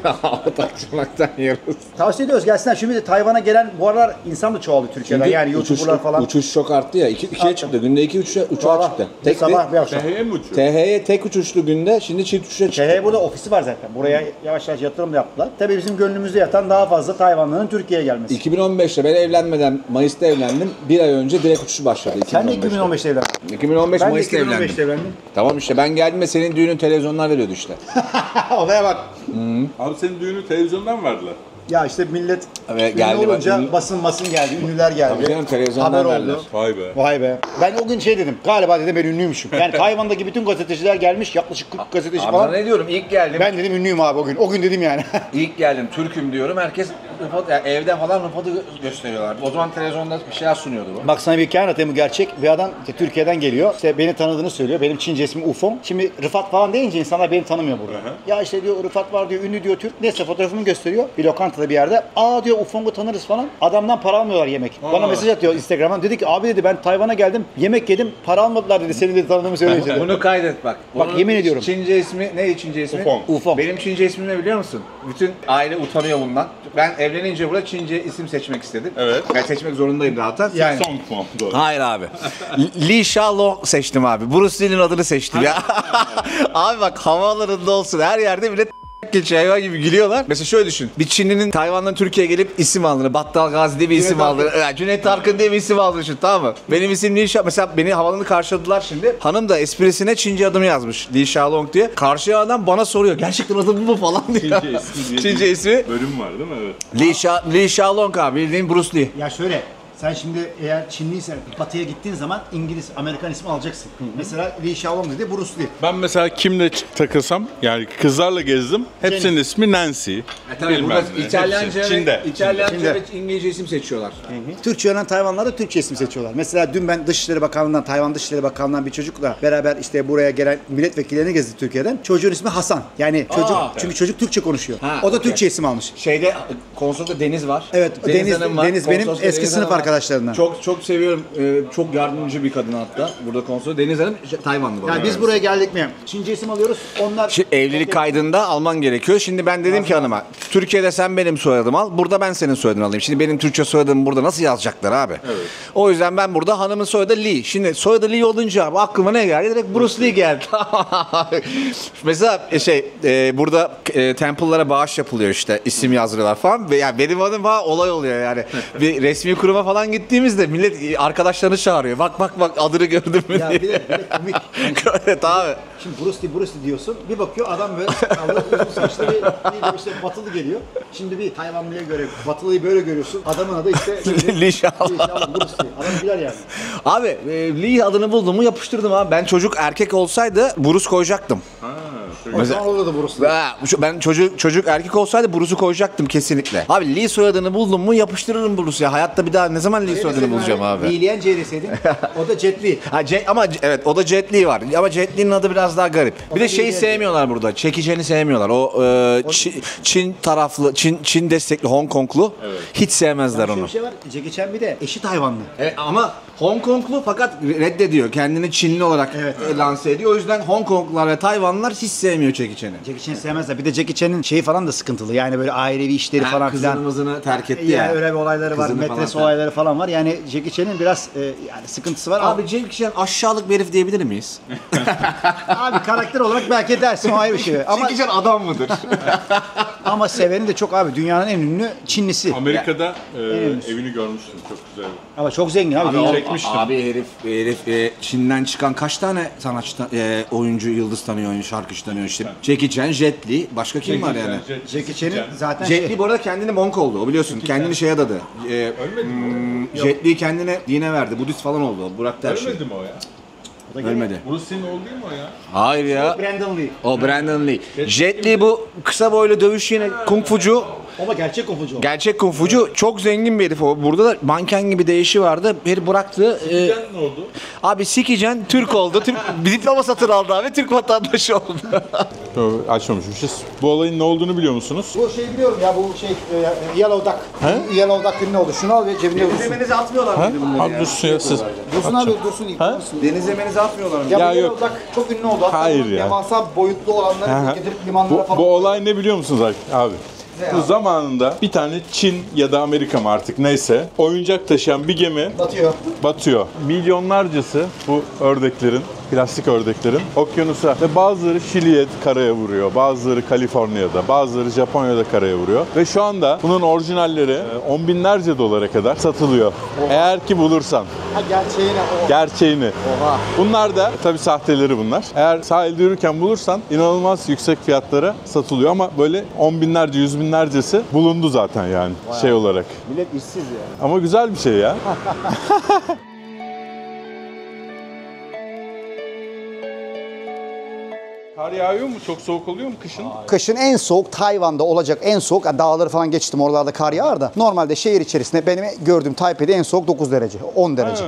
ortak çanaktan yiyoruz. tavsiye ediyoruz gelsinler. Şimdi de Tayvan'a gelen bu aralar insan da çoğalıyor Türkiye'den. Yani YouTuber'lar falan. Uçuş çok arttı ya. İkiye çıktı. Günde 2 uçağa çıktı. Bir sabah bir akşam. Şeheye mi uçuyor? TH'ye tek uçuşlu günde şimdi çift uçuşa çıktı. TH burada ofisi var zaten. Buraya yavaş yavaş yatırım da yaptılar. Tabii bizim gönlümüzde yatan daha fazla Tayvanlıların Türkiye'ye gelmesi. 2015'te ben evlenmeden Mayıs'ta evlendim. Bir ay önce direkt uçuş başladı. Sen de 2015'te. 2015'te evlendin. 2015 Ben de Mayıs'ta evlendim. 2015'te evlendim. Tamam işte ben geldiğimde senin düğünün televizyonlar veriyordu işte. Olaya bak. Abi senin düğünü televizyondan mı verdiler? Ya işte millet Evet, ünlü geldi olunca bak. basın geldi, ünlüler geldi. Tabii canım, televizyondan Haber verdiler. oldu. Vay be. Vay be. Ben o gün şey dedim, galiba dedim ben ünlüymüşüm. Yani Tayvan'daki bütün gazeteciler gelmiş, yaklaşık 40 gazeteci Abi falan. ne diyorum ilk geldim. Ben dedim ünlüyüm abi o gün. O gün dedim yani. İlk geldim Türk'üm diyorum. Herkes rıfat, yani evden falan rıfatı gösteriyorlar. O zaman televizyonda bir şeyler sunuyordu bu. Bak sana bir hikaye anlatayım, bu gerçek. Bir adam işte Türkiye'den geliyor. İşte beni tanıdığını söylüyor. Benim Çince ismim Ufong. Şimdi Rıfat falan deyince insanlar beni tanımıyor burada. Ya işte diyor Rıfat var diyor, ünlü diyor Türk. Neyse fotoğrafımı gösteriyor. Bir lokantada bir yerde. Aa diyor Ufong'u tanırız falan. Adamdan para almıyorlar yemek. Bana mesaj atıyor Instagram'dan. Dedi ki abi dedi ben Tayvan'a geldim. Yemek yedim. Para almadılar dedi. Seni dedi tanıdığımı söyleyince dedi. Bunu kaydet bak. Bak, Bunun yemin ediyorum. Çince ismi neydi Çince ismi? Ufong. Ufong. Benim Çince ismim ne biliyor musun? Bütün aile utanıyor bundan. Ben evlenince burada Çince isim seçmek istedim. Evet. Ben seçmek zorundayım zaten. Yani. Song Fong doğru. Hayır abi. Li Xiaolong seçtim abi. Bruce Lee'nin adını seçtim ya. Abi bak havaalanında olsun her yerde bile çok geçiyor. Hayvan gibi gülüyorlar. Mesela şöyle düşün. Bir Çinlinin Tayvan'dan Türkiye'ye gelip isim aldığını, Battal Gazi diye bir isim aldığını, Cüneyt Arkın diye bir isim aldığını düşün, tamam mı? Benim isim Li Sha. Mesela beni havalanı karşıladılar şimdi. Hanım da esprisine Çince adımı yazmış. Li Shalong diye. Karşı adam bana soruyor. Gerçekten adı bu mu falan diyor. Çince ismi diye Çince ismi. bölüm var değil mi? Evet. Li Shalong abi, bildiğin Bruce Lee. Ya şöyle, sen şimdi eğer Çinliysen batıya gittiğin zaman İngiliz, Amerikan ismi alacaksın. Mesela Lee Shaolong dedi, Bruce Lee. Ben mesela kimle takılsam, yani kızlarla gezdim. Hepsinin ismi Nancy. Tabii Bilmem burada ne. İtalyanca Hepsi Çin'de. İtalyanca ve İngilizce isim seçiyorlar. Türkçe öğrenen Tayvanlılar da Türkçe isim seçiyorlar. Mesela dün ben Dışişleri Bakanlığı'ndan, Tayvan Dışişleri Bakanlığı'ndan bir çocukla beraber işte buraya gelen milletvekillerini gezdik Türkiye'den. Çocuğun ismi Hasan. Yani çocuk, çünkü çocuk Türkçe konuşuyor. Ha, o da okey. Türkçe isim almış. Şeyde konsolda Deniz var. Evet, Deniz Hanım var. benim Konsolosda eski Deniz sınıf Hanım var. arkadaşlarından. Çok seviyorum. Çok yardımcı bir kadın hatta. Burada konsolda Deniz Hanım Tayvanlı bu arada. Yani biz buraya geldik mi? Çince isim alıyoruz. Onlar Şimdi evlilik kaydında alman gerekiyor. Şimdi ben dedim ki hanıma, Türkiye'de sen benim soyadımı al, burada ben senin soyadını alayım. Şimdi benim Türkçe soyadımı burada nasıl yazacaklar abi? Evet. O yüzden ben burada hanımın soyadı Lee. Şimdi soyadı Lee olunca abi aklıma ne geldi? Direkt Bruce Lee geldi. Mesela burada temple'lara bağış yapılıyor işte, isim yazdırıyorlar falan. Ve yani benim adım falan olay oluyor yani. Bir resmi kuruma falan gittiğimizde millet arkadaşlarını çağırıyor. Bak adını gördün mü ya diye. bir de komik. Evet abi. Şimdi Bruce Lee diyorsun. Bir bakıyor adam böyle sakallı, uzun saçlı bir işte batılı geliyor. Şimdi bir Tayvanlıya göre batılıyı böyle görüyorsun. Adamın adı işte Lee Shaolong. Bruce Lee. Adam güler yani. Abi Lee adını buldum mu yapıştırdım abi. Ben çocuk erkek olsaydı Bruce koyacaktım. O zaman olurdu Bruce Lee. Ben çocuk erkek olsaydı Bruce'u koyacaktım kesinlikle. Abi Lee soyadını buldum mu yapıştırırım Bruce ya. Hayatta bir daha ne zaman Lee soyadını bulacağım abi? Lee'leyen J deseydin. O da Jet Li. Ama evet, o da Jet Li var. Ama Jet Li'nin adı biraz daha garip. Bir de şeyi sevmiyorlar burada. Çekiceni sevmiyorlar. O Çin taraflı, Çin destekli Hong Konglu. Hiç sevmezler Şöyle onu. bir şey var. Jackie Chan bir de eşi Tayvanlı. Ama Hong Konglu fakat reddediyor. Kendini Çinli olarak lanse ediyor. O yüzden Hong Konglular ve Tayvanlılar hiç sevmiyor Jackie Chan'i. Jackie Chan'i sevmezler. Bir de Jackie Chan'in şeyi falan da sıkıntılı. Yani böyle ailevi işleri falan filan. Kızını terk etti Yani öyle bir olayları var. Kızını Metres falan. olayları falan var. Yani Jackie Chan'in biraz yani sıkıntısı var. Abi Jackie Chan aşağılık bir herif diyebilir miyiz? Abi karakter olarak belki dersin, o ayrı bir şey. Ama Jackie Chan adam mıdır? ama seveni de çok abi. Dünyanın en ünlü Çinlisi. Amerika'da evini görmüştüm. Çok güzel. Ama çok zengin abi. Abi, Dünya- çekmiştim. Abi herif Çin'den çıkan kaç tane sanatçı, oyuncu, yıldız tanıyor, şarkıcı tanıyor işte. Jackie Chan, Jet Li, başka kim var yani? Jackie Chan'in zaten Jet Li bu arada kendini monk oldu, o biliyorsun. Kendini şeye adadı. Ölmedi mi Jet Li kendine dine verdi, Budist falan oldu. Bıraktı o? her şeyi. Ölmedi mi o ya? Ölmedi. Bruce'nin oğlu değil mi o ya? Hayır ya. Brandon Lee. O Brandon Lee. Jet Li bu kısa boylu dövüş yine kung fucu. Ama gerçek kofucu. Gerçek kung fucu, çok zengin bir herif o. Burada da manken gibi değişi vardı. Herif bıraktı. Ne oldu? Abi Sikican Türk oldu. Bir diploma satın aldı abi. Türk vatandaşı oldu. Açmamışmışız. Bu olayın ne olduğunu biliyor musunuz? Bu şeyi biliyorum ya, bu şey Yellow Duck. Yellow Duck filmi oldu. Şunu al ve cebine dursun. Denizemenizi atmıyorlar mıydı bunları Abi dursun ya siz. Dursun abi, dursun ilk. Ha? Dursun. Denizemenizi atmıyorlar mıydı? Ya, Ya bu yok. Yellow Duck çok ünlü oldu. Hatta Hayır bu ya. devasa boyutlu olanları getirip limanlara falan. Bu olay ne biliyor musunuz abi? Bu zamanında bir tane Çin ya da Amerika mı artık neyse oyuncak taşıyan bir gemi batıyor. Milyonlarcası bu ördeklerin, plastik ördeklerin okyanusa ve bazıları Şili'ye karaya vuruyor, bazıları Kaliforniya'da, bazıları Japonya'da karaya vuruyor ve şu anda bunun orijinalleri 10 binlerce dolara kadar satılıyor. Eğer ki bulursan. Ha, gerçeğine o. Gerçeğini. Bunlar da tabii sahteleri bunlar. Eğer sahilde yürürken bulursan inanılmaz yüksek fiyatlara satılıyor ama böyle 10 binlerce, 100 binlercesi bulundu zaten yani şey olarak. Millet işsiz ya. Ama güzel bir şey ya. Kar yağıyor mu? Çok soğuk oluyor mu kışın? Kışın en soğuk Tayvan'da olacak en soğuk. Dağları falan geçtim, oralarda kar yağar da. Normalde şehir içerisinde benim gördüğüm Taipei'de en soğuk 9 derece, 10 derece.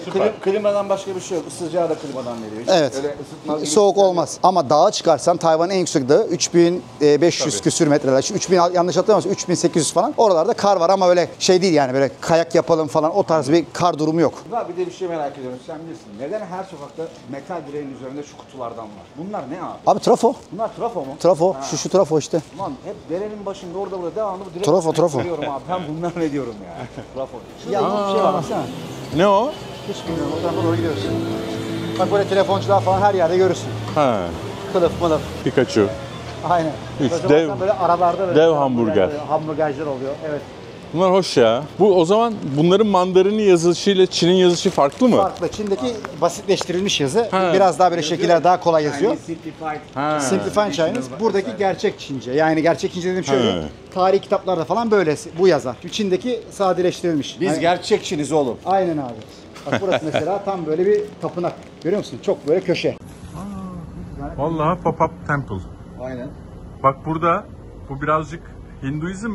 Süper. Klimadan başka bir şey yok. Isıtacağı da klimadan veriyor. Evet. Öyle ısıtmaz gibi Soğuk bir şey olmaz. Ama dağa çıkarsan Tayvan'ın en yüksek dağı 3500 küsür metreler. Şu 3000 yanlış hatırlamıyorsam 3800 falan. Oralarda kar var ama öyle şey değil yani, böyle kayak yapalım falan o tarz bir kar durumu yok. var. Bir de bir şey merak ediyorum. Sen bilirsin. Neden her sokakta metal direğin üzerinde şu kutulardan var? Bunlar ne abi? Abi trafo. Bunlar trafo mu? Trafo. Şu trafo işte. Ulan hep derenin başında orada burada devamlı bu direk Trafo. görüyorum abi. Ben bunlar ne diyorum ya? Trafo. Ya bir şey var baksana. Ne o? Hiç bilmiyorum. O tarafa doğru gidiyoruz. Bak böyle telefoncular falan her yerde görürsün. Ha, Kılıf mılıf. Pikachu. Aynen. Üç, Kocaman dev- böyle aralarda böyle dev hamburger. hamburgerciler oluyor. Evet. Bunlar hoş ya. Bu o zaman bunların Mandarin'i yazılışıyla Çin'in yazılışı farklı mı? Farklı. Çin'deki basitleştirilmiş yazı Ha. biraz daha böyle şekiller daha kolay yazıyor. Ha. Simplifying Chinese. Buradaki gerçek Çince. Yani gerçek Çince dediğim şöyle. Ha. Tarihi kitaplarda falan böyle bu yazar. Çin'deki sadeleştirilmiş. Biz Hani- gerçekçiniz oğlum. Aynen abi. Bak burası mesela tam böyle bir tapınak. Görüyor musun? Çok böyle köşe. Vallahi pop-up temple. Aynen. Bak burada bu birazcık Hinduizm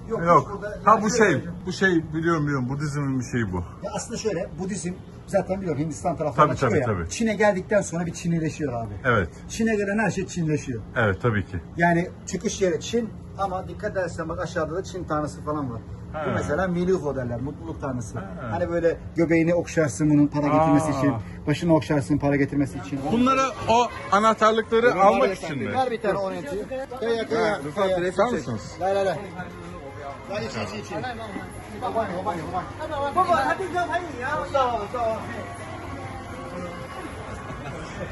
yok. burada- Ha yani bu şöyle- şey. Bu şey biliyorum Budizm'in bir şeyi bu. Ya aslında şöyle Budizm zaten biliyorum Hindistan taraflarına Tabii, çıkıyor tabii, ya. tabii. Çin'e geldikten sonra bir Çinileşiyor abi. Evet. Çin'e gelen her şey Çinleşiyor. Evet tabii ki. Yani çıkış yeri Çin ama dikkat edersen bak aşağıda da Çin tanrısı falan var. Ha. Bu mesela Milufo derler, mutluluk tanrısı. Hani böyle göbeğini okşarsın bunun para getirmesi için, başını okşarsın para getirmesi için. Bunlara o anahtarlıkları almak için mi? Ver bir tane onu eti. Kaya kaya. Bakar mısınız? Lay lay lay. Lay içi. Babanyo.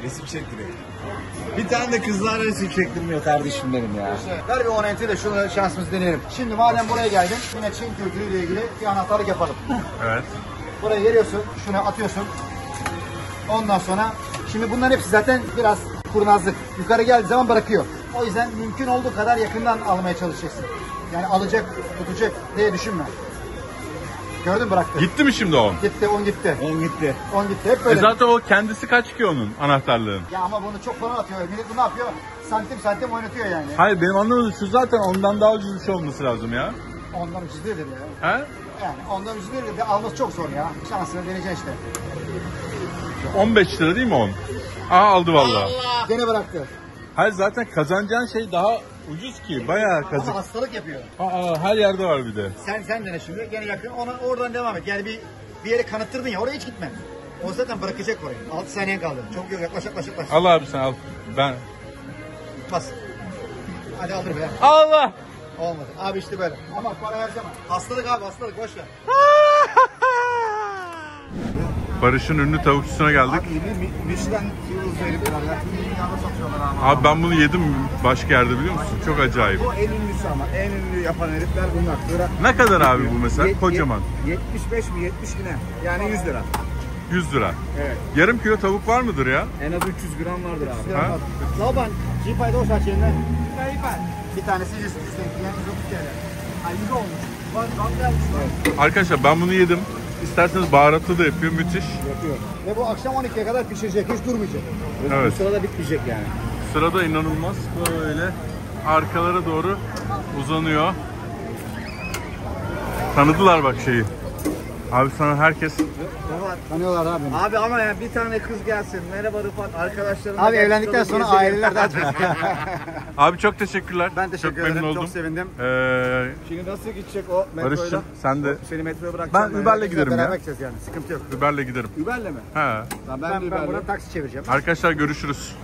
Resim çektiriyor. Bir tane de kızlar resim çektirmiyor kardeşim benim ya. Ver bir onu eti de şunu şansımızı deneyelim. Şimdi madem buraya geldin, yine Çin kültürüyle ilgili bir anahtarlık yapalım. Evet. Buraya geliyorsun, şunu atıyorsun. Ondan sonra, şimdi bunların hepsi zaten biraz kurnazlık. Yukarı geldiği zaman bırakıyor. O yüzden mümkün olduğu kadar yakından almaya çalışacaksın. Yani alacak, tutacak diye düşünme. Gördün mü bıraktı. Gitti mi şimdi o? Gitti, 10 gitti. 10 gitti. 10 gitti, hep böyle. Zaten o kendisi kaç ki onun anahtarlığın? Ya ama bunu çok falan atıyor. Millet bunu ne yapıyor? Santim oynatıyor yani. Hayır benim anlamadım şu zaten ondan daha ucuz bir şey olması lazım ya. Ondan ucuz değildir ya. He? Yani ondan ucuz değildir. De alması çok zor ya. Şansını deneyeceksin işte. 15 lira değil mi 10? Aa aldı vallahi. Gene bıraktı. Hayır zaten kazanacağın şey daha ucuz ki. Bayağı kazık. Ama hastalık yapıyor. Aa, her yerde var bir de. Sen dene şimdi. Gene yakın. Oradan devam et. Yani bir yere kanıttırdın ya. Oraya hiç gitme. O zaten bırakacak orayı. 6 saniyen kaldı. Çok yok. Yaklaş. Al abi sen al. Ben. Bas. Hadi aldır be. Allah! Olmadı. Abi işte böyle. Ama para vereceğim. Hastalık abi hastalık. Boş ver. Barış'ın ünlü tavukçusuna geldik. Michelin yıldızı herifler ya. Dünyada satıyorlar ama. Abi ben bunu yedim başka yerde biliyor musun? Çok acayip. Bu en ünlüsü ama. En ünlü yapan herifler bunlar. Böyle Ne kadar abi bu mesela? Kocaman. 75 mi 70 mi ne? Yani 100 lira. 100 lira. Evet. Yarım kilo tavuk var mıdır ya? En az 300 gram vardır abi. Ha? 老板，鸡排多少钱呢？bir tanesi 100 yani 130 TL. Ay 100 olmuş. Arkadaşlar ben bunu yedim. İsterseniz baharatlı da yapıyor. Müthiş. Yapıyor. Ve bu akşam 12'ye kadar pişirecek, hiç durmayacak. Evet. Bu sırada bitmeyecek yani. Sırada inanılmaz böyle arkalara doğru uzanıyor. Tanıdılar bak şeyi. Abi sana herkes Tanıyorlar abi. Abi ama ya bir tane kız gelsin. Merhaba Rıfat arkadaşlarım. Abi evlendikten sonra aileler de atmıyor. Abi çok teşekkürler. Ben teşekkür çok ederim. memnun Çok oldum. sevindim. Şimdi nasıl gidecek o metroyla? Barış'cığım sen de Seni metroya bırakacağım. ben Uber'le giderim Beraber ya. gideceğiz yani. Sıkıntı yok. Buradan giderim. Uber'le mi? He. Ben Ben buradan taksi çevireceğim. Arkadaşlar görüşürüz.